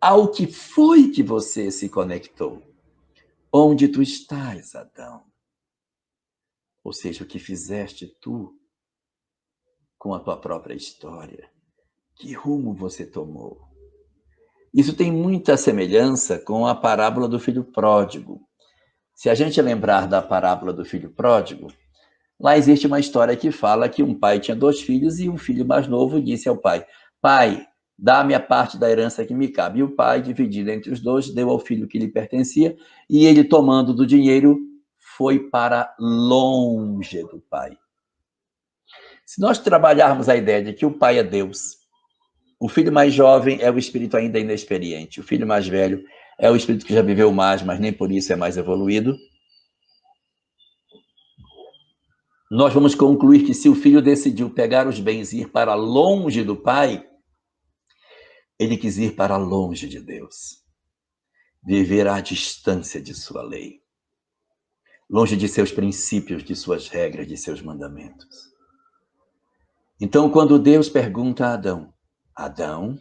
Ao que foi que você se conectou? Onde tu estás, Adão? Ou seja, o que fizeste tu com a tua própria história? Que rumo você tomou? Isso tem muita semelhança com a parábola do filho pródigo. Se a gente lembrar da parábola do filho pródigo, lá existe uma história que fala que um pai tinha 2 filhos e um filho mais novo disse ao pai: pai, dá-me a parte da herança que me cabe. E o pai, dividido entre os dois, deu ao filho que lhe pertencia, e ele, tomando do dinheiro, foi para longe do pai. Se nós trabalharmos a ideia de que o pai é Deus, o filho mais jovem é o espírito ainda inexperiente, o filho mais velho é o espírito que já viveu mais, mas nem por isso é mais evoluído, nós vamos concluir que se o filho decidiu pegar os bens e ir para longe do pai, ele quis ir para longe de Deus, viver à distância de sua lei. longe de seus princípios, de suas regras, de seus mandamentos. Então, quando Deus pergunta a Adão, Adão,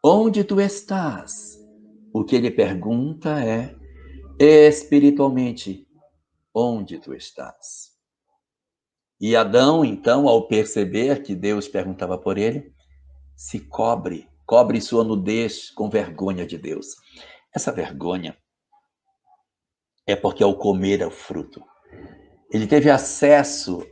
onde tu estás? O que ele pergunta é, espiritualmente, onde tu estás? E Adão, então, ao perceber que Deus perguntava por ele, se cobre sua nudez com vergonha de Deus. Essa vergonha é porque ao comer o fruto, ele teve acesso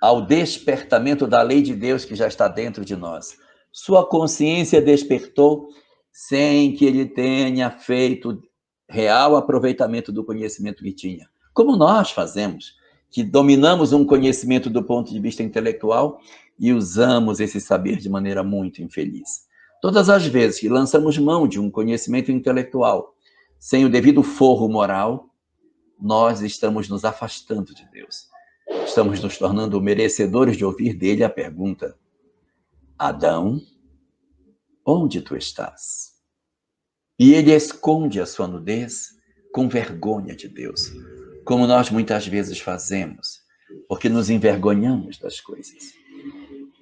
ao despertamento da lei de Deus que já está dentro de nós. Sua consciência despertou sem que ele tenha feito real aproveitamento do conhecimento que tinha. Como nós fazemos, que dominamos um conhecimento do ponto de vista intelectual e usamos esse saber de maneira muito infeliz. Todas as vezes que lançamos mão de um conhecimento intelectual sem o devido forro moral, nós estamos nos afastando de Deus. Estamos nos tornando merecedores de ouvir dele a pergunta: Adão, onde tu estás? E ele esconde a sua nudez com vergonha de Deus, como nós muitas vezes fazemos, porque nos envergonhamos das coisas.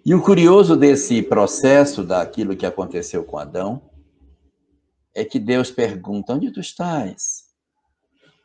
E o curioso desse processo, daquilo que aconteceu com Adão, é que Deus pergunta: onde tu estás?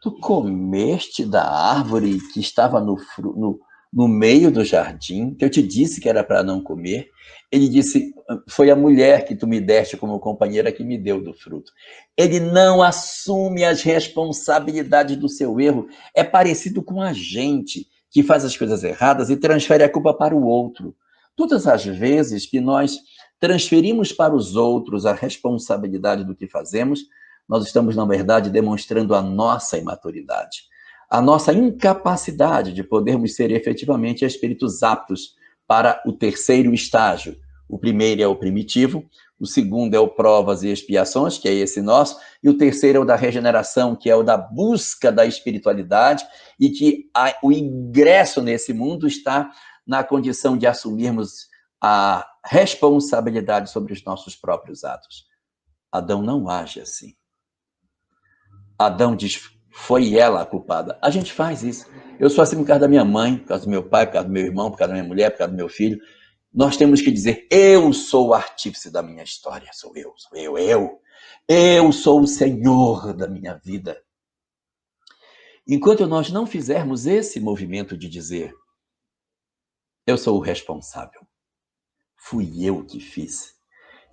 Tu comeste da árvore que estava no meio do jardim, que eu te disse que era para não comer? Ele disse, foi a mulher que tu me deste como companheira que me deu do fruto. Ele não assume as responsabilidades do seu erro. É parecido com a gente que faz as coisas erradas e transfere a culpa para o outro. Todas as vezes que nós transferimos para os outros a responsabilidade do que fazemos, nós estamos, na verdade, demonstrando a nossa imaturidade, a nossa incapacidade de podermos ser efetivamente espíritos aptos para o terceiro estágio. O primeiro é o primitivo, o segundo é o provas e expiações, que é esse nosso, e o terceiro é o da regeneração, que é o da busca da espiritualidade, e que o ingresso nesse mundo está na condição de assumirmos a responsabilidade sobre os nossos próprios atos. Adão não age assim. Adão diz, foi ela a culpada. A gente faz isso. Eu sou assim por causa da minha mãe, por causa do meu pai, por causa do meu irmão, por causa da minha mulher, por causa do meu filho. Nós temos que dizer, eu sou o artífice da minha história, sou eu. Eu sou o Senhor da minha vida. Enquanto nós não fizermos esse movimento de dizer, eu sou o responsável, fui eu que fiz.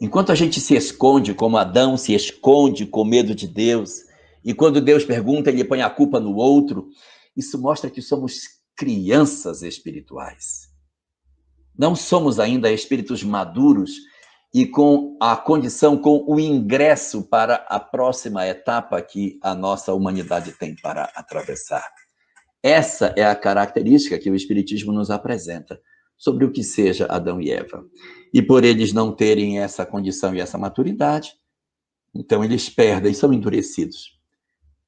Enquanto a gente se esconde, como Adão se esconde com medo de Deus, e quando Deus pergunta, ele põe a culpa no outro, isso mostra que somos crianças espirituais. Não somos ainda espíritos maduros e com a condição, com o ingresso para a próxima etapa que a nossa humanidade tem para atravessar. Essa é a característica que o Espiritismo nos apresenta sobre o que seja Adão e Eva. E por eles não terem essa condição e essa maturidade, então eles perdem, são endurecidos.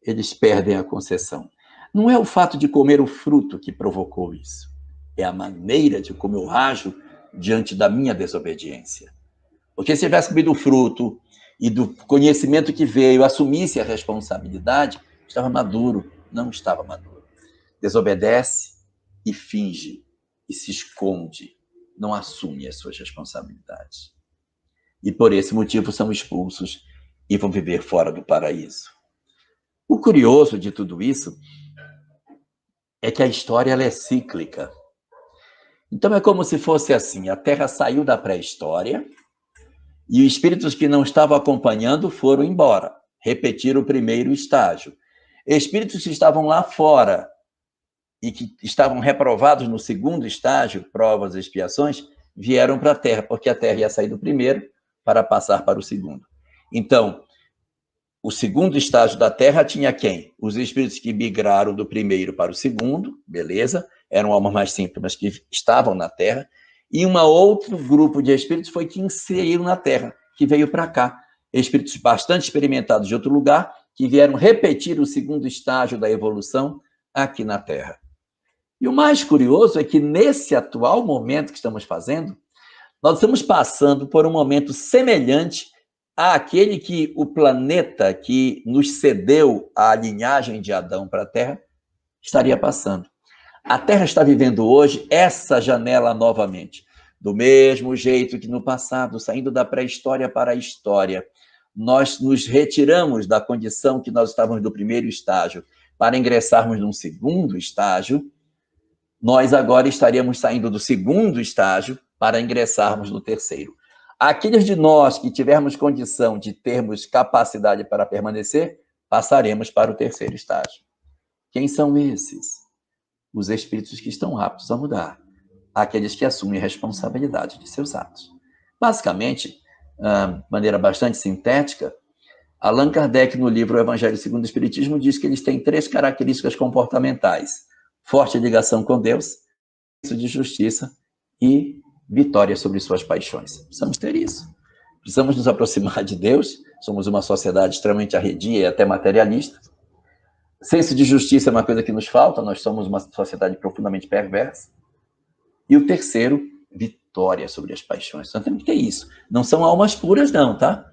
Eles perdem a concessão. Não é o fato de comer o fruto que provocou isso. É a maneira de como eu ajo diante da minha desobediência. Porque se tivesse comido o fruto e do conhecimento que veio, assumisse a responsabilidade, estava maduro. Não estava maduro. Desobedece e finge, e se esconde, não assume as suas responsabilidades. E por esse motivo são expulsos e vão viver fora do paraíso. O curioso de tudo isso é que a história ela é cíclica. Então é como se fosse assim, a Terra saiu da pré-história e os espíritos que não estavam acompanhando foram embora, repetiram o primeiro estágio. Espíritos que estavam lá fora e que estavam reprovados no segundo estágio, provas e expiações, vieram para a Terra, porque a Terra ia sair do primeiro para passar para o segundo. Então, o segundo estágio da Terra tinha quem? Os espíritos que migraram do primeiro para o segundo, beleza, eram almas mais simples, mas que estavam na Terra, e um outro grupo de espíritos foi que inseriram na Terra, que veio para cá. Espíritos bastante experimentados de outro lugar, que vieram repetir o segundo estágio da evolução aqui na Terra. E o mais curioso é que nesse atual momento que estamos fazendo, nós estamos passando por um momento semelhante àquele que o planeta que nos cedeu a linhagem de Adão para a Terra estaria passando. A Terra está vivendo hoje essa janela novamente. Do mesmo jeito que no passado, saindo da pré-história para a história, nós nos retiramos da condição que nós estávamos do primeiro estágio para ingressarmos num segundo estágio, nós agora estaríamos saindo do segundo estágio para ingressarmos no terceiro. Aqueles de nós que tivermos condição de termos capacidade para permanecer, passaremos para o terceiro estágio. Quem são esses? Os espíritos que estão aptos a mudar. Aqueles que assumem a responsabilidade de seus atos. Basicamente, de maneira bastante sintética, Allan Kardec, no livro O Evangelho segundo o Espiritismo, diz que eles têm 3 características comportamentais: forte ligação com Deus, senso de justiça e vitória sobre suas paixões. Precisamos ter isso. Precisamos nos aproximar de Deus. Somos uma sociedade extremamente arredia e até materialista. Senso de justiça é uma coisa que nos falta. Nós somos uma sociedade profundamente perversa. E o terceiro, vitória sobre as paixões. Então temos que ter isso. Não são almas puras, não, tá?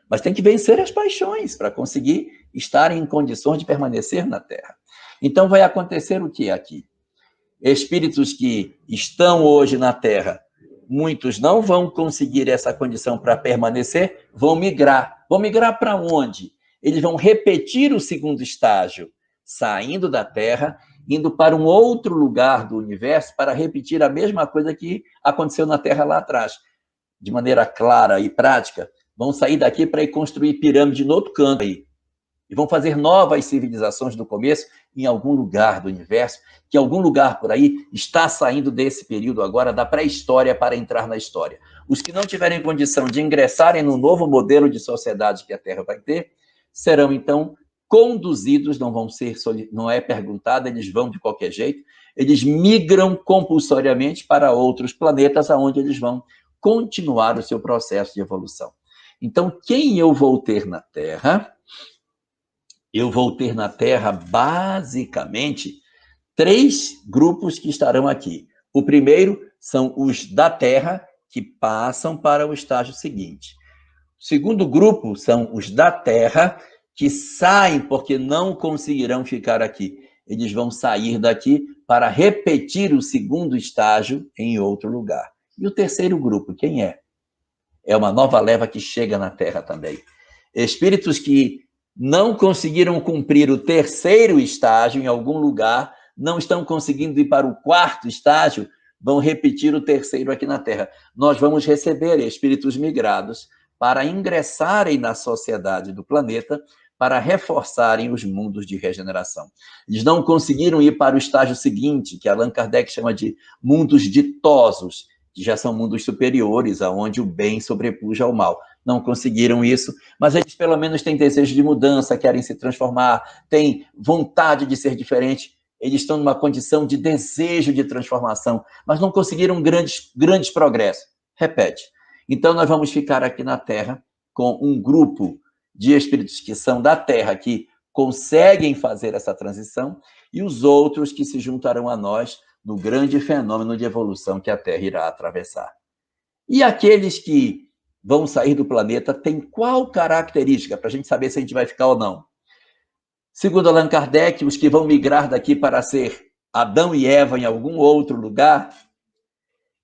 Mas tem que vencer as paixões para conseguir estar em condições de permanecer na Terra. Então vai acontecer o que aqui? Espíritos que estão hoje na Terra, muitos não vão conseguir essa condição para permanecer, vão migrar. Vão migrar para onde? Eles vão repetir o segundo estágio, saindo da Terra, indo para um outro lugar do universo para repetir a mesma coisa que aconteceu na Terra lá atrás. De maneira clara e prática, vão sair daqui para ir construir pirâmide no outro canto aí. E vão fazer novas civilizações do começo em algum lugar do universo, que algum lugar por aí está saindo desse período agora da pré-história para entrar na história. Os que não tiverem condição de ingressarem no novo modelo de sociedade que a Terra vai ter, serão então conduzidos, não é perguntado, eles vão de qualquer jeito, eles migram compulsoriamente para outros planetas, aonde eles vão continuar o seu processo de evolução. Então, quem eu vou ter na Terra? Eu vou ter na Terra, basicamente, 3 grupos que estarão aqui. O primeiro são os da Terra, que passam para o estágio seguinte. O segundo grupo são os da Terra, que saem porque não conseguirão ficar aqui. Eles vão sair daqui para repetir o segundo estágio em outro lugar. E o terceiro grupo, quem é? É uma nova leva que chega na Terra também. Espíritos que não conseguiram cumprir o terceiro estágio em algum lugar, não estão conseguindo ir para o 4º estágio, vão repetir o terceiro aqui na Terra. Nós vamos receber espíritos migrados para ingressarem na sociedade do planeta, para reforçarem os mundos de regeneração. Eles não conseguiram ir para o estágio seguinte, que Allan Kardec chama de mundos ditosos, que já são mundos superiores, aonde o bem sobrepuja ao mal. Não conseguiram isso, mas eles pelo menos têm desejo de mudança, querem se transformar, têm vontade de ser diferente, eles estão numa condição de desejo de transformação, mas não conseguiram grandes progressos. Repete. Então, nós vamos ficar aqui na Terra com um grupo de espíritos que são da Terra, que conseguem fazer essa transição, e os outros que se juntarão a nós no grande fenômeno de evolução que a Terra irá atravessar. E aqueles que vão sair do planeta têm qual característica, para a gente saber se a gente vai ficar ou não? Segundo Allan Kardec, os que vão migrar daqui para ser Adão e Eva em algum outro lugar,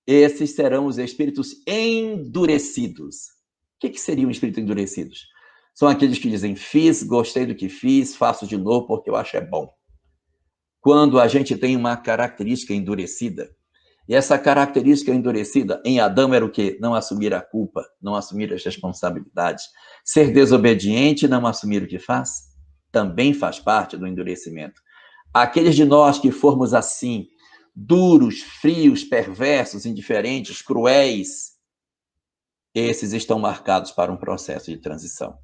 esses serão os espíritos endurecidos. O que seriam espíritos endurecidos? São aqueles que dizem, fiz, gostei do que fiz, faço de novo porque eu acho é bom. Quando a gente tem uma característica endurecida, e essa característica endurecida em Adão era o quê? Não assumir a culpa, não assumir as responsabilidades. Ser desobediente e não assumir o que faz, também faz parte do endurecimento. Aqueles de nós que formos assim, duros, frios, perversos, indiferentes, cruéis, esses estão marcados para um processo de transição.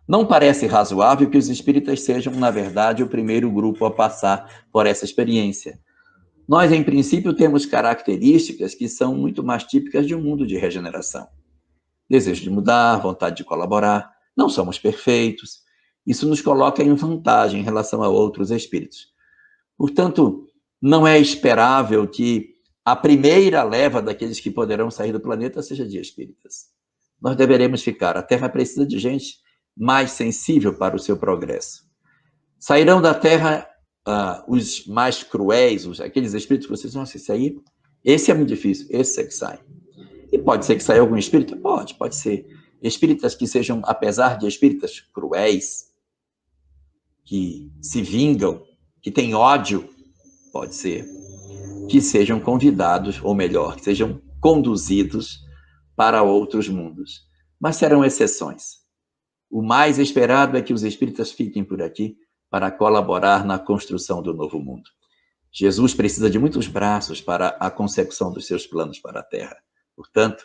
Não parece razoável que os espíritas sejam, na verdade, o primeiro grupo a passar por essa experiência. Nós, em princípio, temos características que são muito mais típicas de um mundo de regeneração. Desejo de mudar, vontade de colaborar, não somos perfeitos. Isso nos coloca em vantagem em relação a outros espíritos. Portanto, não é esperável que a primeira leva daqueles que poderão sair do planeta seja de espíritas. Nós deveremos ficar. A Terra precisa de gente mais sensível para o seu progresso. Sairão da Terra os mais cruéis, aqueles espíritos que vocês, nossa, esse é muito difícil, esse é que sai. E pode ser que saia algum espírito? Pode ser. Espíritas que sejam, apesar de espíritas cruéis, que se vingam, que têm ódio, pode ser, que sejam convidados, ou melhor, que sejam conduzidos para outros mundos. Mas serão exceções. O mais esperado é que os espíritas fiquem por aqui para colaborar na construção do novo mundo. Jesus precisa de muitos braços para a concepção dos seus planos para a Terra. Portanto,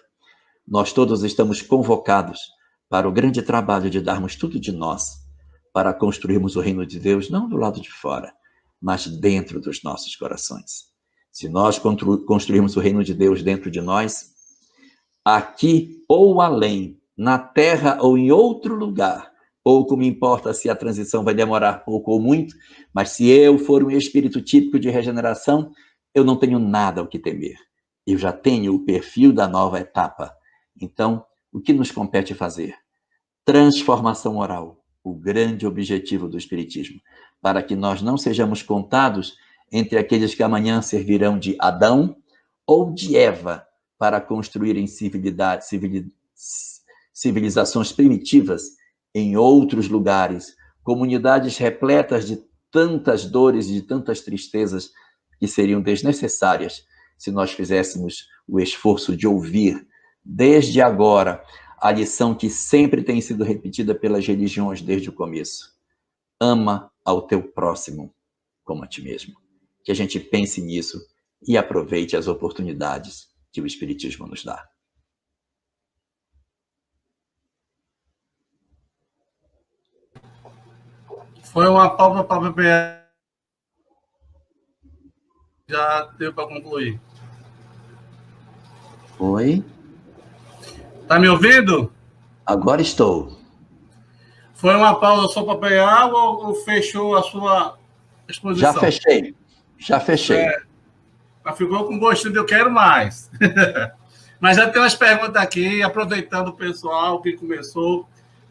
nós todos estamos convocados para o grande trabalho de darmos tudo de nós para construirmos o reino de Deus, não do lado de fora, mas dentro dos nossos corações. Se nós construirmos o reino de Deus dentro de nós, aqui ou além, na Terra ou em outro lugar, pouco me importa se a transição vai demorar pouco ou muito, mas se eu for um espírito típico de regeneração, eu não tenho nada ao que temer. Eu já tenho o perfil da nova etapa. Então, o que nos compete fazer? Transformação moral, o grande objetivo do Espiritismo, para que nós não sejamos contados entre aqueles que amanhã servirão de Adão ou de Eva para construírem civilizações primitivas em outros lugares, comunidades repletas de tantas dores e de tantas tristezas que seriam desnecessárias se nós fizéssemos o esforço de ouvir, desde agora, a lição que sempre tem sido repetida pelas religiões desde o começo. Ama ao teu próximo como a ti mesmo. Que a gente pense nisso e aproveite as oportunidades que o Espiritismo nos dá. Foi uma palma para o PPE. Já deu para concluir. Oi? Tá me ouvindo? Agora estou. Foi uma pausa só para pegar água ou fechou a sua exposição? Já fechei. Mas ficou com gostinho de eu quero mais. Mas já tem umas perguntas aqui, aproveitando o pessoal que começou.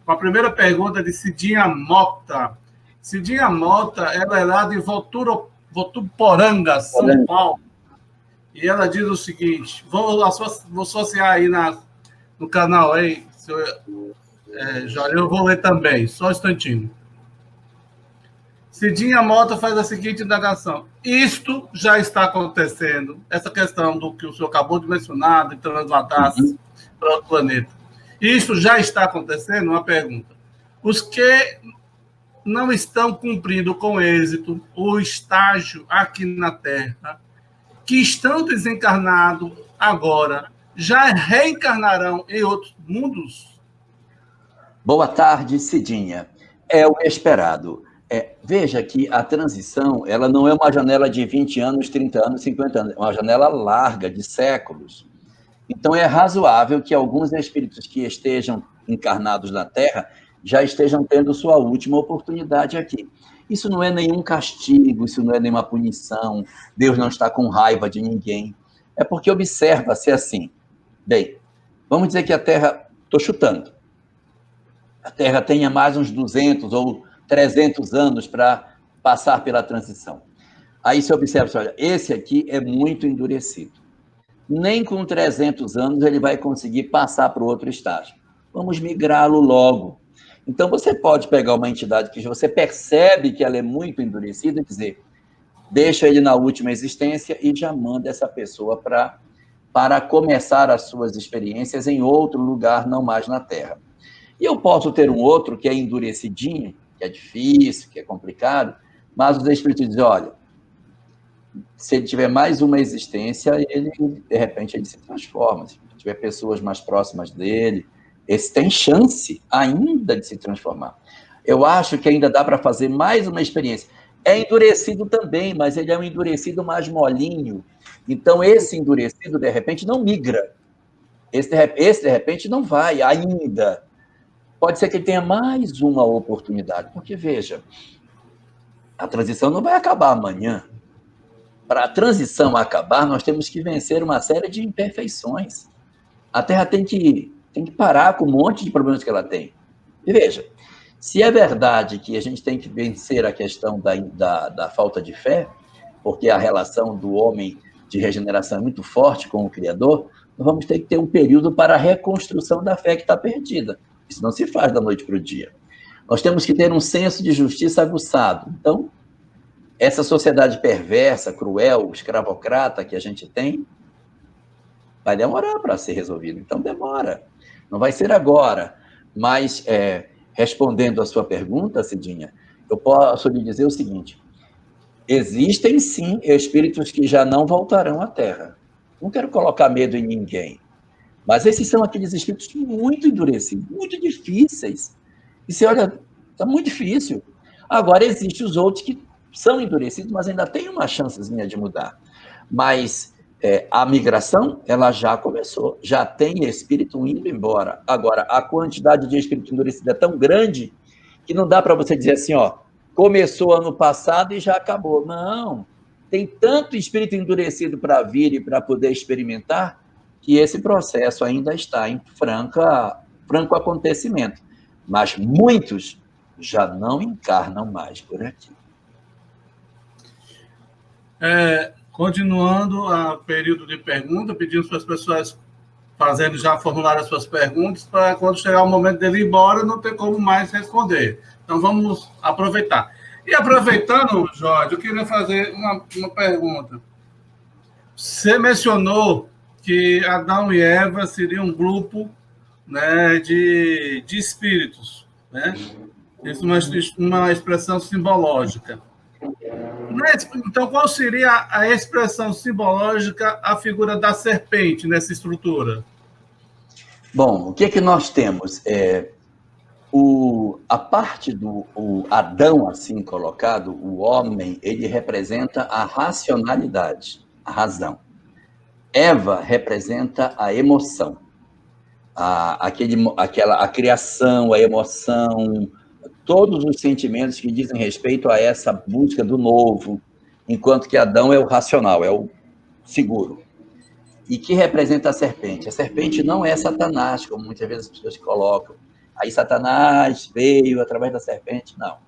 Com a primeira pergunta de Cidinha Mota. Cidinha Mota, ela é lá de Votuporanga, São Paulo. E ela diz o seguinte, vou associar aí no canal aí, Jorge, eu vou ler também, só um instantinho. Cidinha Mota faz a seguinte indagação. Isto já está acontecendo, essa questão do que o senhor acabou de mencionar, de transladar-se para outro planeta. Isto já está acontecendo? Uma pergunta. Os que não estão cumprindo com êxito o estágio aqui na Terra, que estão desencarnados agora, já reencarnarão em outros mundos? Boa tarde, Cidinha. É o esperado. Veja que a transição, ela não é uma janela de 20 anos, 30 anos, 50 anos, é uma janela larga, de séculos. Então, é razoável que alguns espíritos que estejam encarnados na Terra já estejam tendo sua última oportunidade aqui. Isso não é nenhum castigo, isso não é nenhuma punição, Deus não está com raiva de ninguém. É porque observa-se assim. Bem, vamos dizer que a Terra, estou chutando, a Terra tenha mais uns 200 ou 300 anos para passar pela transição. Aí você observa, olha, esse aqui é muito endurecido. Nem com 300 anos ele vai conseguir passar para o outro estágio. Vamos migrá-lo logo. Então, você pode pegar uma entidade que você percebe que ela é muito endurecida e dizer, deixa ele na última existência e já manda essa pessoa para começar as suas experiências em outro lugar, não mais na Terra. E eu posso ter um outro que é endurecidinho, que é difícil, que é complicado, mas os espíritos dizem, olha, se ele tiver mais uma existência, ele, de repente, ele se transforma. Se tiver pessoas mais próximas dele, esse tem chance ainda de se transformar. Eu acho que ainda dá para fazer mais uma experiência. É endurecido também, mas ele é um endurecido mais molinho. Então, esse endurecido, de repente, não migra. Esse, de repente, não vai ainda. Pode ser que ele tenha mais uma oportunidade. Porque, veja, a transição não vai acabar amanhã. Para a transição acabar, nós temos que vencer uma série de imperfeições. A Terra tem que parar com um monte de problemas que ela tem. E veja, Se é verdade que a gente tem que vencer a questão da falta de fé, porque a relação do homem de regeneração é muito forte com o Criador, nós vamos ter que ter um período para a reconstrução da fé que está perdida. Isso não se faz da noite para o dia. Nós temos que ter um senso de justiça aguçado. Então, essa sociedade perversa, cruel, escravocrata que a gente tem, vai demorar para ser resolvido. Então, demora. Não vai ser agora. Mas, respondendo a sua pergunta, Cidinha, eu posso lhe dizer o seguinte: existem, sim, espíritos que já não voltarão à Terra. Não quero colocar medo em ninguém, mas esses são aqueles espíritos muito endurecidos, muito difíceis. E você olha, está muito difícil. Agora, existem os outros que são endurecidos, mas ainda tem uma chancezinha de mudar. Mas a migração, ela já começou, já tem espírito indo embora. Agora, a quantidade de espírito endurecido é tão grande que não dá para você dizer assim, ó, começou ano passado e já acabou. Não, tem tanto espírito endurecido para vir e para poder experimentar que esse processo ainda está em franco acontecimento. Mas muitos já não encarnam mais por aqui. Continuando o período de pergunta, pedimos para as pessoas fazendo já formular as suas perguntas, para quando chegar o momento dele ir embora, não ter como mais responder. Então, vamos aproveitar. E aproveitando, Jorge, eu queria fazer uma pergunta. Você mencionou que Adão e Eva seriam um grupo, né, de espíritos, né? Isso é uma expressão simbológica. Então, qual seria a expressão simbológica, a figura da serpente nessa estrutura? Bom, o que nós temos? A parte do Adão, assim colocado, o homem, ele representa a racionalidade, a razão. Eva representa a emoção, a criação, a emoção, todos os sentimentos que dizem respeito a essa busca do novo, enquanto que Adão é o racional, é o seguro. E que representa a serpente? A serpente não é Satanás, como muitas vezes as pessoas colocam. Aí Satanás veio através da serpente. Não.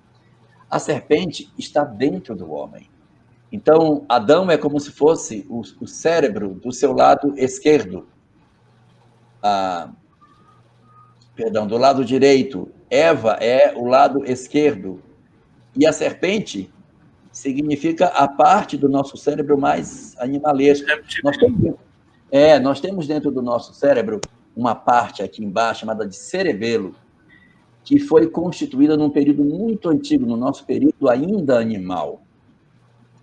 A serpente está dentro do homem. Então, Adão é como se fosse o cérebro do seu lado esquerdo. Do lado direito. Eva é o lado esquerdo. E a serpente significa a parte do nosso cérebro mais animalesco. Nós temos dentro do nosso cérebro uma parte aqui embaixo chamada de cerebelo, que foi constituída num período muito antigo, no nosso período ainda animal.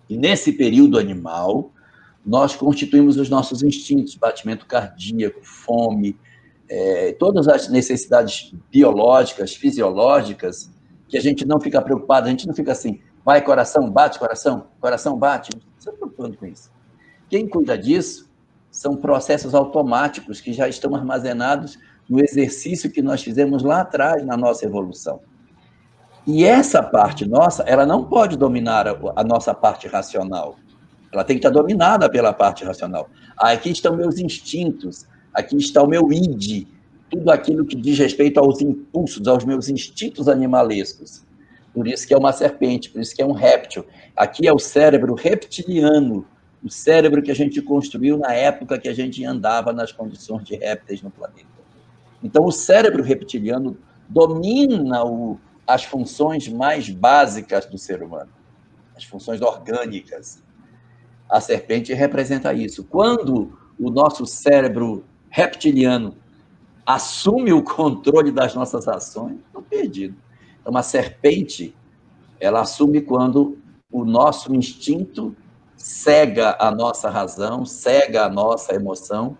E nesse período animal, nós constituímos os nossos instintos, batimento cardíaco, fome, todas as necessidades biológicas, fisiológicas, que a gente não fica preocupado, a gente não fica assim, vai, coração bate, coração bate, não está se preocupando com isso. Quem cuida disso são processos automáticos que já estão armazenados no exercício que nós fizemos lá atrás na nossa evolução. E essa parte nossa, ela não pode dominar a nossa parte racional. Ela tem que estar dominada pela parte racional. Aqui estão meus instintos, aqui está o meu id, tudo aquilo que diz respeito aos impulsos, aos meus instintos animalescos. Por isso que é uma serpente, por isso que é um réptil. Aqui é o cérebro reptiliano, o cérebro que a gente construiu na época que a gente andava nas condições de répteis no planeta. Então, o cérebro reptiliano domina as funções mais básicas do ser humano, as funções orgânicas. A serpente representa isso. Quando o nosso cérebro reptiliano assume o controle das nossas ações, estão perdidos. Então, a serpente, ela assume quando o nosso instinto cega a nossa razão, cega a nossa emoção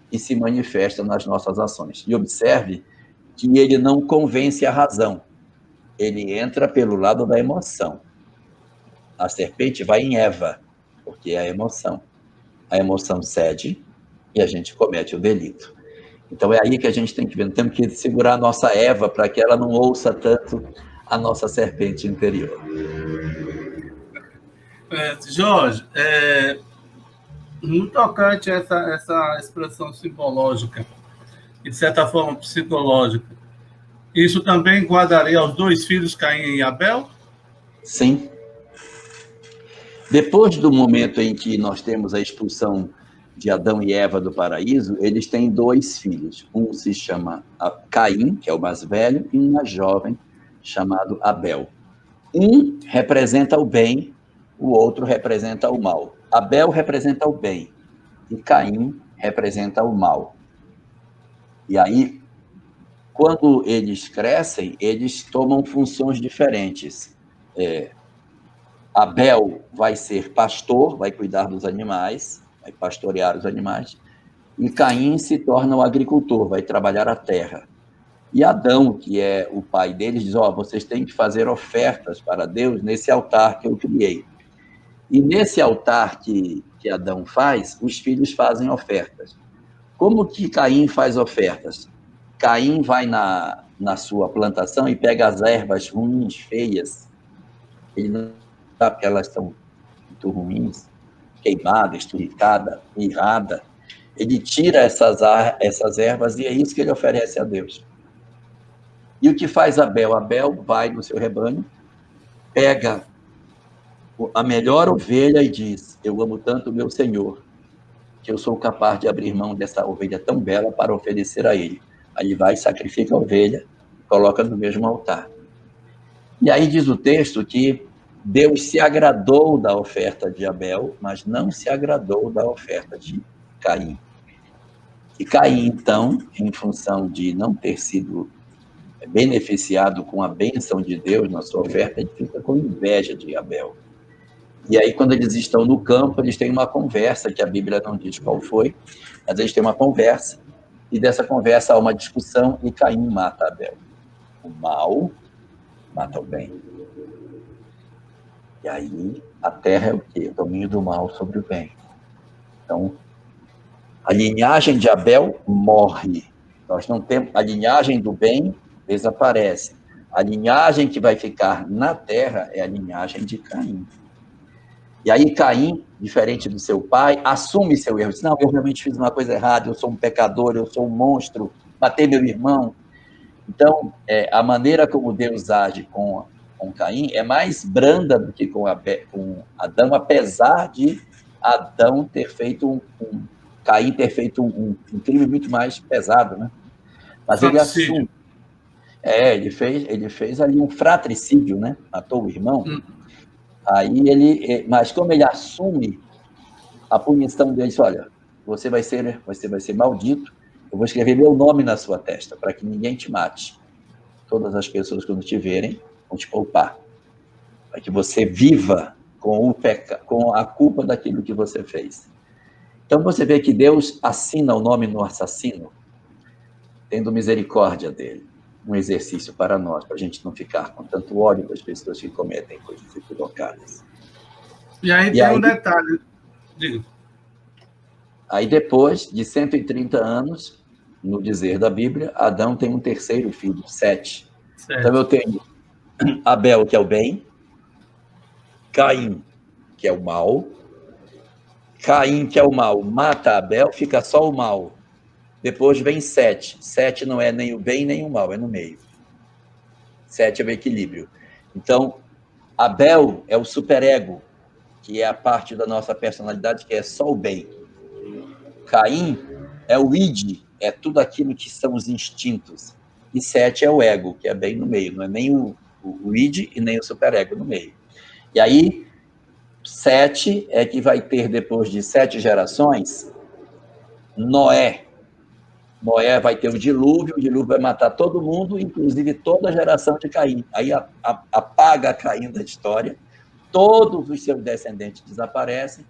e se manifesta nas nossas ações. E observe que ele não convence a razão, ele entra pelo lado da emoção. A serpente vai em Eva, porque é a emoção. A emoção cede e a gente comete o delito. Então é aí que a gente tem que ver, temos que segurar a nossa Eva para que ela não ouça tanto a nossa serpente interior. Jorge, muito tocante essa expressão simbológica e, de certa forma, psicológica. Isso também guardaria aos dois filhos, Caim e Abel? Sim. Depois do momento em que nós temos a expulsão de Adão e Eva do paraíso, eles têm dois filhos. Um se chama Caim, que é o mais velho, e um mais jovem, chamado Abel. Um representa o bem, o outro representa o mal. Abel representa o bem e Caim representa o mal. E aí, quando eles crescem, eles tomam funções diferentes. Abel vai ser pastor, vai cuidar dos animais, vai pastorear os animais, e Caim se torna o agricultor, vai trabalhar a terra. E Adão, que é o pai deles, diz: vocês têm que fazer ofertas para Deus nesse altar que eu criei. E nesse altar que Adão faz, os filhos fazem ofertas. Como que Caim faz ofertas? Caim vai na sua plantação e pega as ervas ruins, feias. Ele não sabe que elas são muito ruins, queimada, esturricada, mirrada. Ele tira essas ervas e é isso que ele oferece a Deus. E o que faz Abel? Abel vai no seu rebanho, pega a melhor ovelha e diz: eu amo tanto o meu Senhor, que eu sou capaz de abrir mão dessa ovelha tão bela para oferecer a ele. Aí ele vai, sacrifica a ovelha, coloca no mesmo altar. E aí diz o texto que Deus se agradou da oferta de Abel, mas não se agradou da oferta de Caim. E Caim, então, em função de não ter sido beneficiado com a bênção de Deus na sua oferta, ele fica com inveja de Abel. E aí, quando eles estão no campo, eles têm uma conversa, que a Bíblia não diz qual foi, mas eles têm uma conversa, e dessa conversa há uma discussão, e Caim mata Abel. O mal mata o bem. E aí, a terra é o quê? O domínio do mal sobre o bem. Então, a linhagem de Abel morre. Nós não temos... A linhagem do bem desaparece. A linhagem que vai ficar na terra é a linhagem de Caim. E aí Caim, diferente do seu pai, assume seu erro. Diz: não, eu realmente fiz uma coisa errada, eu sou um pecador, eu sou um monstro, matei meu irmão. Então, a maneira como Deus age com Caim é mais branda do que com Adão, apesar de Adão ter feito Caim ter feito um crime muito mais pesado, né? Mas ele assume. Ele fez ali um fratricídio, né? Matou o irmão. Aí mas como ele assume a punição dele, diz: olha, você vai ser maldito, eu vou escrever meu nome na sua testa, para que ninguém te mate. Todas as pessoas, quando te verem, vão te poupar. Para que você viva com a culpa daquilo que você fez. Então, você vê que Deus assina o nome no assassino, tendo misericórdia dele. Um exercício para nós, para a gente não ficar com tanto ódio das pessoas que cometem coisas equivocadas. E aí tem um detalhe. Diga. Aí, depois de 130 anos, no dizer da Bíblia, Adão tem um terceiro filho, Sete. Então, eu tenho Abel, que é o bem, Caim, que é o mal. Caim, que é o mal, mata Abel, fica só o mal. Depois vem Sete. Sete não é nem o bem nem o mal, é no meio. Sete é o equilíbrio. Então, Abel é o superego, que é a parte da nossa personalidade que é só o bem. Caim é o id, é tudo aquilo que são os instintos. E Sete é o ego, que é bem no meio, não é nem o id e nem o superego no meio. E aí, Sete é que vai ter, depois de 7 gerações, Noé. Noé vai ter o dilúvio vai matar todo mundo, inclusive toda a geração de Caim. Aí apaga Caim da história, todos os seus descendentes desaparecem,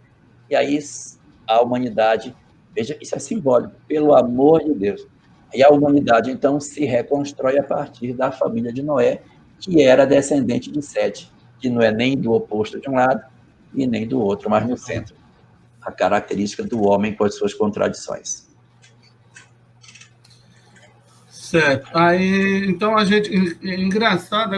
e aí a humanidade, veja, isso é simbólico, pelo amor de Deus. E a humanidade, então, se reconstrói a partir da família de Noé, que era descendente de Sete, que não é nem do oposto de um lado e nem do outro, mas no centro. A característica do homem com as suas contradições. Certo. Aí, então, a gente... Engraçado,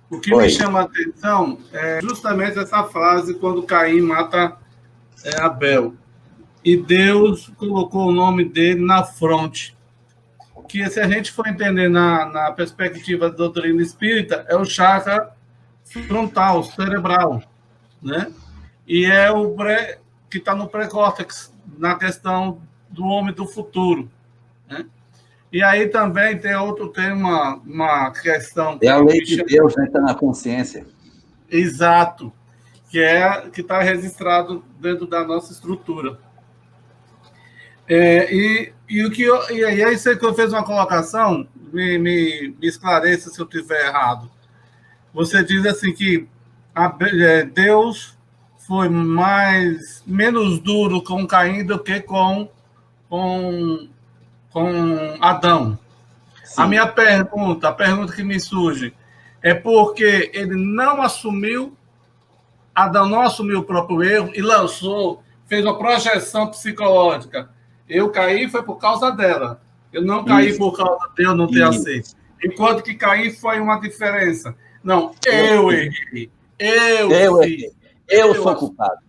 o que me chama a atenção é justamente essa frase quando Caim mata Abel. e Deus colocou o nome dele na fronte. Que, se a gente for entender na perspectiva da doutrina espírita, é o chakra frontal, cerebral, né? E é o que está no pré-córtex, na questão do homem do futuro, né? E aí também tem outro tema, uma questão É a que lei me de chama... Deus, né? Está na consciência. Exato, que está registrado dentro da nossa estrutura. E aí você que eu fiz uma colocação, me esclareça se eu estiver errado. Você diz assim que Deus foi menos duro com Caim do que com Adão. Sim. A pergunta que me surge, é porque ele não assumiu, Adão não assumiu o próprio erro e fez uma projeção psicológica. Eu caí foi por causa dela. Eu não caí por causa de eu não ter aceito. Enquanto que Caim foi uma diferença. Não, eu errei. Eu fiz. Eu sou culpado.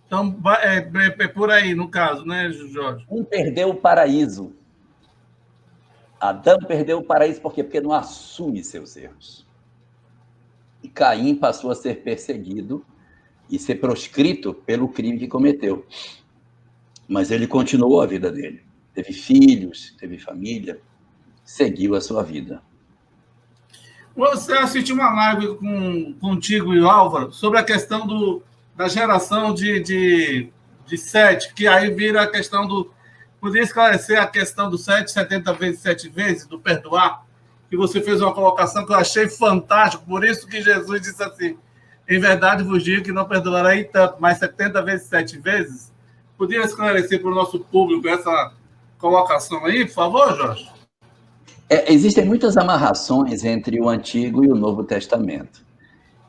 Então, é por aí, no caso, né, Jorge? Um perdeu o paraíso. Adão perdeu o paraíso por quê? Porque não assume seus erros. E Caim passou a ser perseguido e ser proscrito pelo crime que cometeu. Mas ele continuou a vida dele. Teve filhos, teve família, seguiu a sua vida. Você assistiu uma live contigo e o Álvaro sobre a questão da geração de 7, que aí vira a questão do... Podia esclarecer a questão do 7, 70 vezes 7 vezes, do perdoar? Que você fez uma colocação que eu achei fantástico, por isso que Jesus disse assim, em verdade vos digo que não perdoarei tanto, mas 70 vezes 7 vezes? Podia esclarecer para o nosso público essa colocação aí, por favor, Jorge? Existem muitas amarrações entre o Antigo e o Novo Testamento.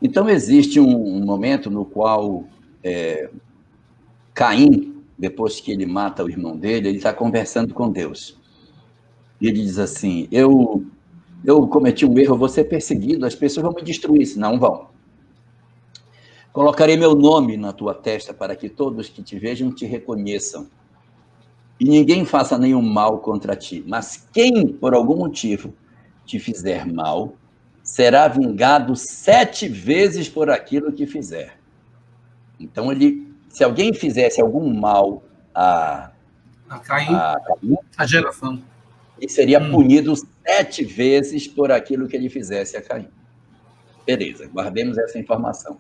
Então, existe um momento no qual Caim, depois que ele mata o irmão dele, ele está conversando com Deus. E ele diz assim, eu cometi um erro, eu vou ser perseguido, as pessoas vão me destruir, não vão. Colocarei meu nome na tua testa para que todos que te vejam te reconheçam. E ninguém faça nenhum mal contra ti. Mas quem, por algum motivo, te fizer mal, será vingado 7 vezes por aquilo que fizer. Então, se alguém fizesse algum mal a Caim, a geração, ele seria punido 7 vezes por aquilo que ele fizesse a Caim. Beleza, guardemos essa informação.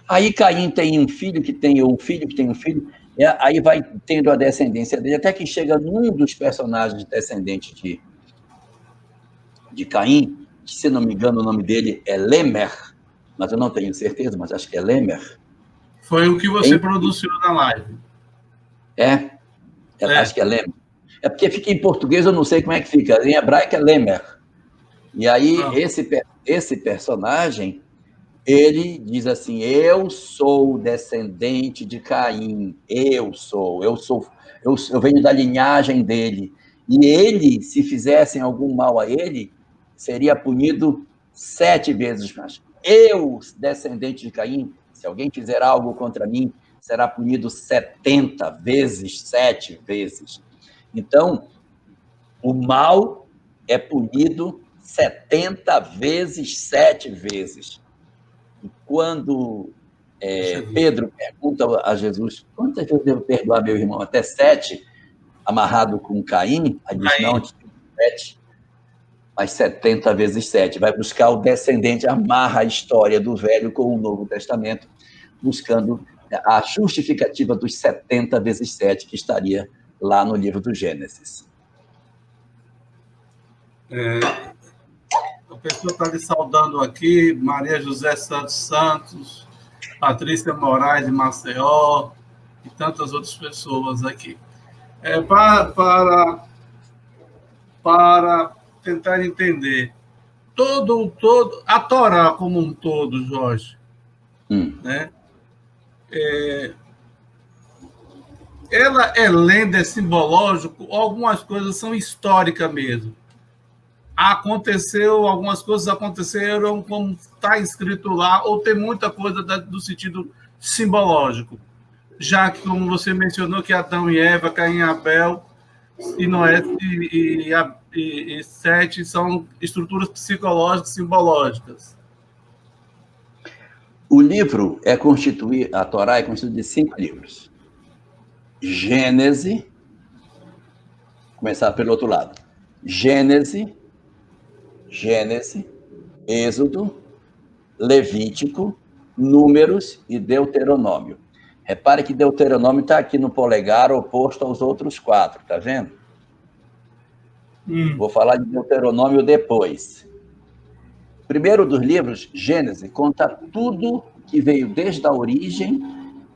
Aí Caim tem um filho que tem um filho, aí vai tendo a descendência dele, até que chega num dos personagens descendentes de Caim, que, se não me engano, o nome dele é Lemer, mas eu não tenho certeza, mas acho que é Lemer. Foi o que você produziu na live. Acho que é Lemer. É porque fica em português, eu não sei como é que fica. Em hebraico é Lemer. E aí, esse personagem, ele diz assim, eu sou descendente de Caim, eu venho da linhagem dele. E ele, se fizessem algum mal a ele, seria punido 7 vezes mais. Eu, descendente de Caim, se alguém fizer algo contra mim, será punido 70 vezes, 7 vezes. Então, o mal é punido 70 vezes, 7 vezes. E quando Pedro pergunta a Jesus, quantas vezes eu devo perdoar meu irmão? Até 7, amarrado com Caim? Aí diz, não, 7, mas 70 vezes 7. Vai buscar o descendente, amarra a história do Velho com o Novo Testamento, buscando a justificativa dos 70 vezes 7, que estaria lá no livro do Gênesis. A pessoa está lhe saudando aqui, Maria José Santos, Patrícia Moraes de Maceió e tantas outras pessoas aqui. Para tentar entender a Torá como um todo, Jorge, né? Ela é lenda, é simbológico, algumas coisas são históricas mesmo. Algumas coisas aconteceram como está escrito lá, ou tem muita coisa do sentido simbológico. já que, como você mencionou, que Adão e Eva, Caim e Abel, e Noé e Sete são estruturas psicológicas simbológicas? O livro é constituído, a Torá é constituída de 5 livros. Gênese, começar pelo outro lado. Gênese, Êxodo, Levítico, Números e Deuteronômio. Repare que Deuteronômio está aqui no polegar, oposto aos outros 4, tá vendo? Vou falar de Deuteronômio depois. Primeiro dos livros, Gênesis, conta tudo que veio desde a origem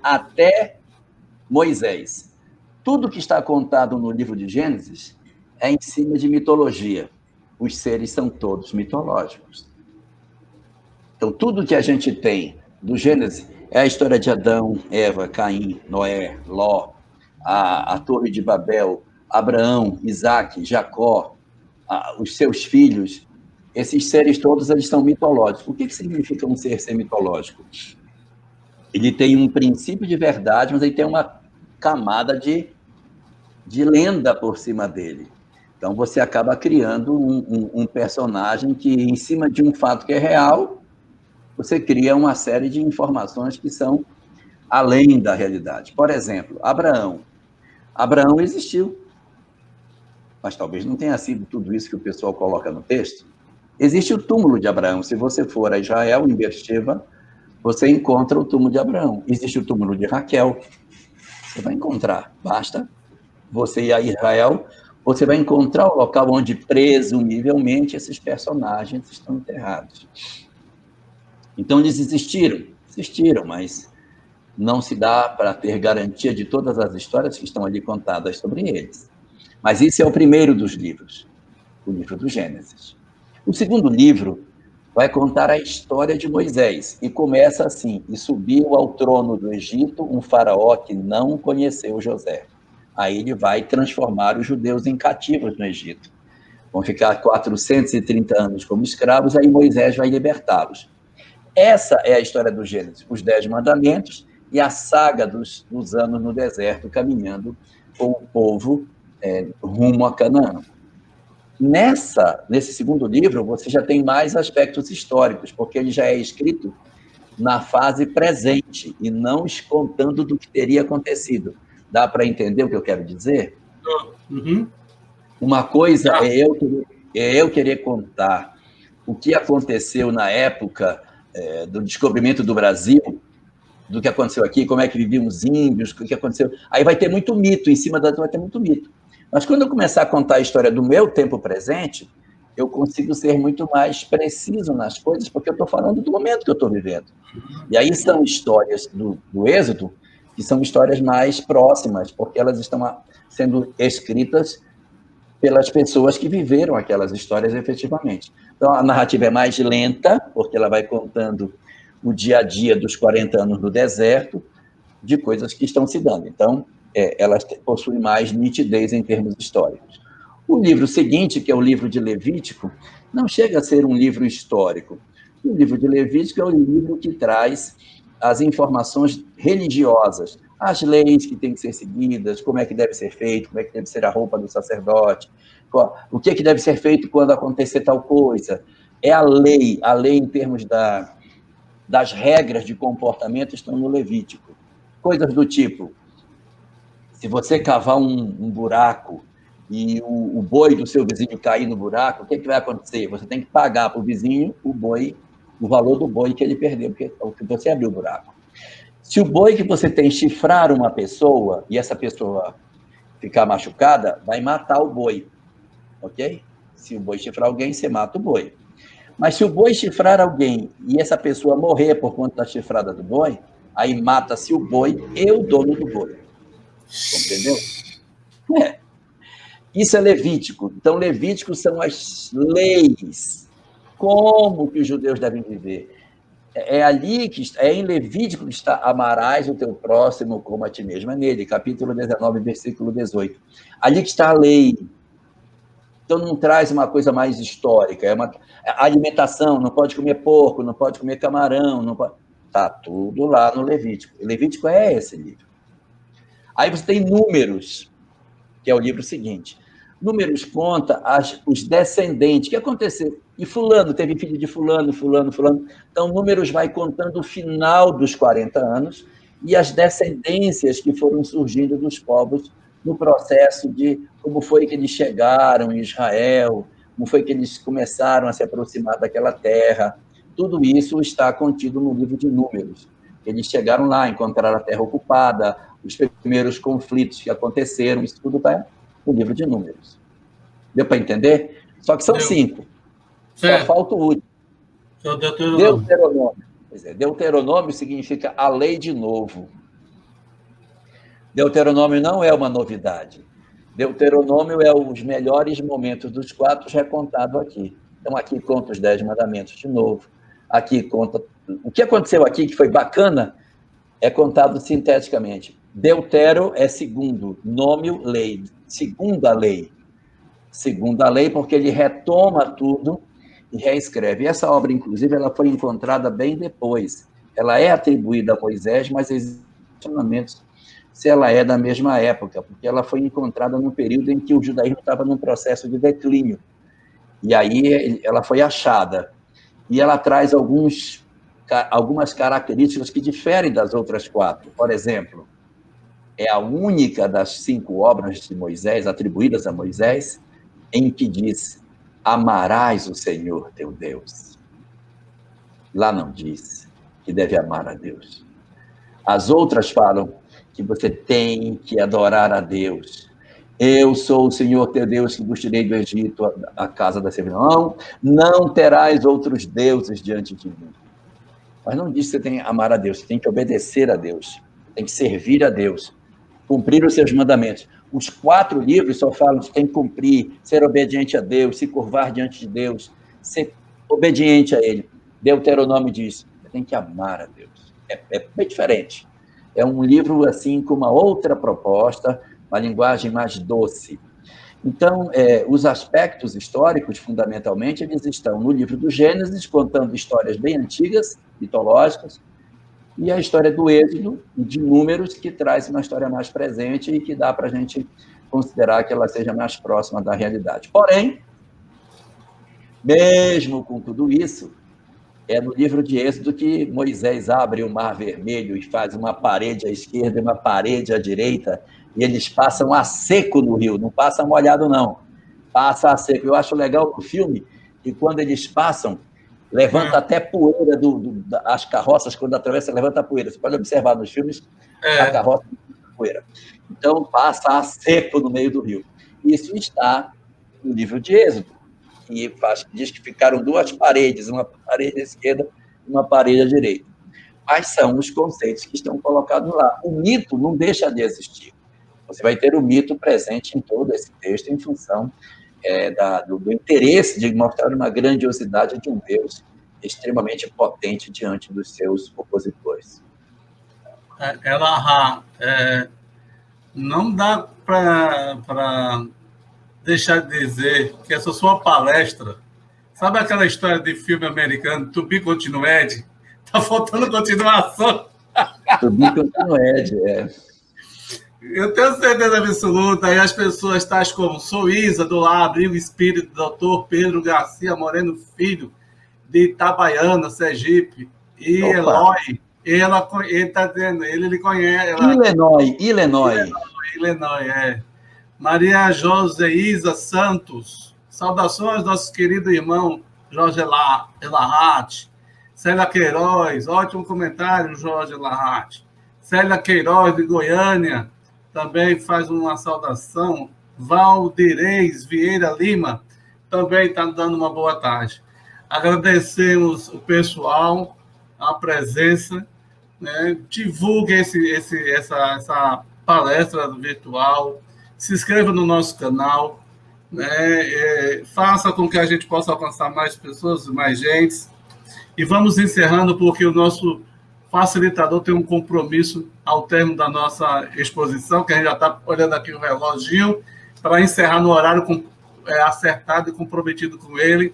até Moisés. Tudo que está contado no livro de Gênesis é em cima de mitologia. Os seres são todos mitológicos. Então, tudo que a gente tem do Gênesis é a história de Adão, Eva, Caim, Noé, Ló, a Torre de Babel, Abraão, Isaac, Jacó, os seus filhos. Esses seres todos, eles são mitológicos. O que significa um ser mitológico? Ele tem um princípio de verdade, mas ele tem uma camada de lenda por cima dele. Então, você acaba criando um personagem que, em cima de um fato que é real, você cria uma série de informações que são além da realidade. Por exemplo, Abraão. Abraão existiu, mas talvez não tenha sido tudo isso que o pessoal coloca no texto. Existe o túmulo de Abraão. Se você for a Israel, em Beersheba, você encontra o túmulo de Abraão. Existe o túmulo de Raquel. Você vai encontrar. Basta você ir a Israel, você vai encontrar o local onde, presumivelmente, esses personagens estão enterrados. Então, eles existiram, mas não se dá para ter garantia de todas as histórias que estão ali contadas sobre eles. Mas esse é o primeiro dos livros, o livro do Gênesis. O segundo livro vai contar a história de Moisés, e começa assim: e subiu ao trono do Egito um faraó que não conheceu José. Aí ele vai transformar os judeus em cativos no Egito. Vão ficar 430 anos como escravos, aí Moisés vai libertá-los. Essa é a história do Gênesis, os 10 mandamentos e a saga dos anos no deserto, caminhando com o povo rumo a Canaã. Nesse segundo livro, você já tem mais aspectos históricos, porque ele já é escrito na fase presente e não contando do que teria acontecido. Dá para entender o que eu quero dizer? Uhum. Uma coisa é eu querer contar o que aconteceu na época do descobrimento do Brasil, do que aconteceu aqui, como é que viviam os índios, o que aconteceu. Aí vai ter muito mito, em cima da vai ter muito mito. Mas quando eu começar a contar a história do meu tempo presente, eu consigo ser muito mais preciso nas coisas, porque eu estou falando do momento que eu estou vivendo. E aí são histórias do Êxodo, que são histórias mais próximas, porque elas estão sendo escritas pelas pessoas que viveram aquelas histórias efetivamente. Então, a narrativa é mais lenta, porque ela vai contando o dia a dia dos 40 anos no deserto, de coisas que estão se dando. Então, elas possuem mais nitidez em termos históricos. O livro seguinte, que é o livro de Levítico, não chega a ser um livro histórico. O livro de Levítico é o livro que traz as informações religiosas, as leis que têm que ser seguidas, como é que deve ser feito, como é que deve ser a roupa do sacerdote, o que deve ser feito quando acontecer tal coisa. É a lei em termos das regras de comportamento estão no Levítico. Coisas do tipo, se você cavar um buraco e o boi do seu vizinho cair no buraco, o que vai acontecer? Você tem que pagar para o vizinho o valor do boi que ele perdeu, porque você abriu o buraco. Se o boi que você tem chifrar uma pessoa e essa pessoa ficar machucada, vai matar o boi, ok? Se o boi chifrar alguém, você mata o boi. Mas se o boi chifrar alguém e essa pessoa morrer por conta da chifrada do boi, aí mata-se o boi e o dono do boi. Compreendeu? Isso é Levítico. Então, Levítico são as leis. Como que os judeus devem viver? É em Levítico que está: amarás o teu próximo como a ti mesmo. É nele, capítulo 19, versículo 18. Ali que está a lei. Então, não traz uma coisa mais histórica. A alimentação, não pode comer porco, não pode comer camarão, não pode... Está tudo lá no Levítico. O Levítico é esse livro. Aí você tem Números, que é o livro seguinte. Números conta os descendentes, o que aconteceu? E fulano, teve filho de fulano, fulano, fulano. Então, Números vai contando o final dos 40 anos e as descendências que foram surgindo dos povos no processo de como foi que eles chegaram em Israel, como foi que eles começaram a se aproximar daquela terra. Tudo isso está contido no livro de Números. Eles chegaram lá, encontraram a terra ocupada, os primeiros conflitos que aconteceram, isso tudo está no livro de Números. Deu para entender? Só que são 5. Só falta o último. Deuteronômio. Pois é, Deuteronômio significa a lei de novo. Deuteronômio não é uma novidade. Deuteronômio é os melhores momentos dos 4 recontado aqui. Então, aqui conta os 10 mandamentos de novo. Aqui conta... O que aconteceu aqui, que foi bacana, é contado sinteticamente. Deutero é segundo, nômio, lei. Segunda lei. Segunda lei, porque ele retoma tudo e reescreve. E essa obra, inclusive, ela foi encontrada bem depois. Ela é atribuída a Moisés, mas existem questionamentos se ela é da mesma época, porque ela foi encontrada num período em que o judaísmo estava num processo de declínio. E aí ela foi achada. E ela traz algumas características que diferem das outras 4. Por exemplo, é a única das 5 obras de Moisés, atribuídas a Moisés, em que diz: amarás o Senhor teu Deus. Lá não diz que deve amar a Deus. As outras falam que você tem que adorar a Deus. Eu sou o Senhor teu Deus que vos tirei do Egito, a casa da servidão. Não terás outros deuses diante de mim. Mas não diz que você tem que amar a Deus, você tem que obedecer a Deus, tem que servir a Deus, cumprir os seus mandamentos. Os 4 livros só falam que tem que cumprir, ser obediente a Deus, se curvar diante de Deus, ser obediente a Ele. Deuteronômio diz, você tem que amar a Deus. É bem diferente. É um livro assim com uma outra proposta, uma linguagem mais doce. Então, os aspectos históricos, fundamentalmente, eles estão no livro do Gênesis, contando histórias bem antigas, mitológicas, e a história do Êxodo, de Números, que traz uma história mais presente e que dá para a gente considerar que ela seja mais próxima da realidade. Porém, mesmo com tudo isso, é no livro de Êxodo que Moisés abre o Mar Vermelho e faz uma parede à esquerda e uma parede à direita, e eles passam a seco no rio, não passa molhado, não. Passa a seco. Eu acho legal no filme que quando eles passam, levanta até poeira das carroças, quando atravessa, levanta a poeira. Você pode observar nos filmes, a carroça levanta poeira. Então, passa a seco no meio do rio. Isso está no livro de Êxodo, que diz que ficaram 2 paredes, uma parede à esquerda e uma parede à direita. Mas são os conceitos que estão colocados lá. O mito não deixa de existir. Você vai ter o mito presente em todo esse texto, em função do interesse de mostrar uma grandiosidade de um Deus extremamente potente diante dos seus opositores. Não dá para deixar de dizer que essa sua palestra, sabe aquela história de filme americano, To Be Continued? Tá faltando continuação. To Be Continued, Eu tenho certeza absoluta, e as pessoas tais como Soísa, do Lar Abrigo Espírito, Dr. Pedro Garcia Moreno Filho, de Itabaiana, Sergipe, e Eloy, ele está dizendo, ele conhece... Illinois, Maria Joseísa Santos, saudações, nosso querido irmão Jorge Elahate. Célia Queiroz, ótimo comentário, Jorge Elahate. Célia Queiroz, de Goiânia, também faz uma saudação. Valdirez Vieira Lima, também está dando uma boa tarde. Agradecemos o pessoal, a presença, né? Divulgue essa palestra virtual, se inscreva no nosso canal, né? Faça com que a gente possa alcançar mais pessoas, mais gente. E vamos encerrando, porque o nosso facilitador tem um compromisso ao termo da nossa exposição, que a gente já está olhando aqui o reloginho, para encerrar no horário acertado e comprometido com ele.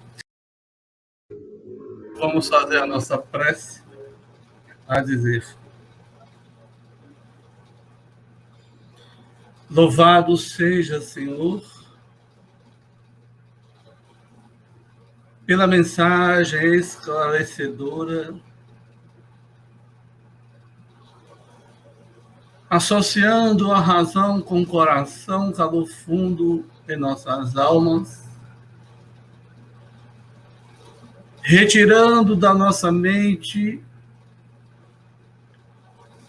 Vamos fazer a nossa prece a dizer: Louvado seja, Senhor, pela mensagem esclarecedora, associando a razão com o coração, calor fundo em nossas almas, retirando da nossa mente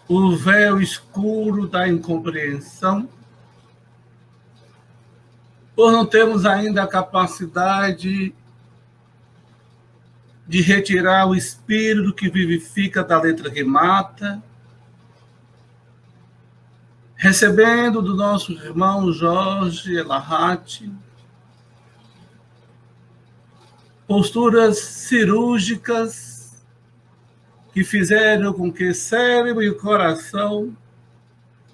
o véu escuro da incompreensão, por não termos ainda a capacidade de retirar o espírito que vivifica da letra que mata, recebendo do nosso irmão Jorge Elahati posturas cirúrgicas que fizeram com que cérebro e coração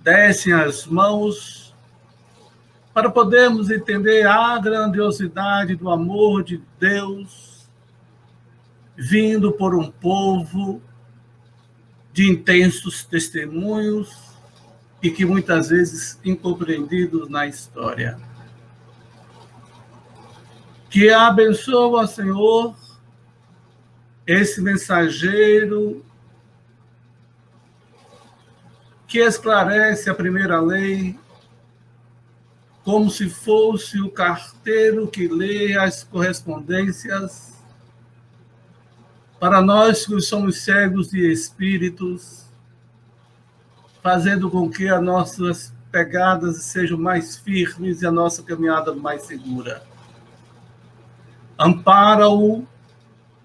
dessem as mãos para podermos entender a grandiosidade do amor de Deus vindo por um povo de intensos testemunhos e que muitas vezes incompreendidos na história. Que abençoa, Senhor, esse mensageiro que esclarece a primeira lei como se fosse o carteiro que lê as correspondências para nós que somos cegos de espíritos, fazendo com que as nossas pegadas sejam mais firmes e a nossa caminhada mais segura. Ampara-o,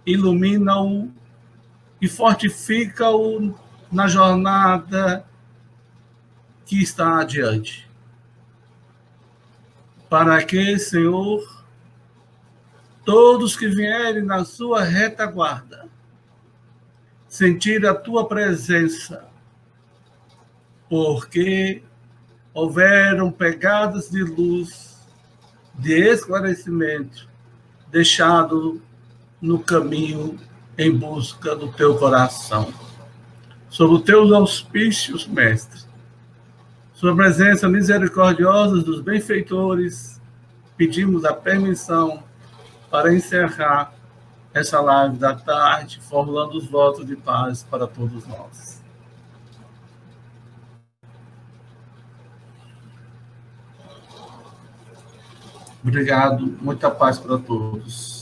ilumina-o e fortifica-o na jornada que está adiante. Para que, Senhor, todos que vierem na sua retaguarda sentir a tua presença, porque houveram pegadas de luz, de esclarecimento, deixado no caminho em busca do teu coração. Sob os teus auspícios, Mestre, sob a presença misericordiosa dos benfeitores, pedimos a permissão para encerrar essa live da tarde, formulando os votos de paz para todos nós. Obrigado, muita paz para todos.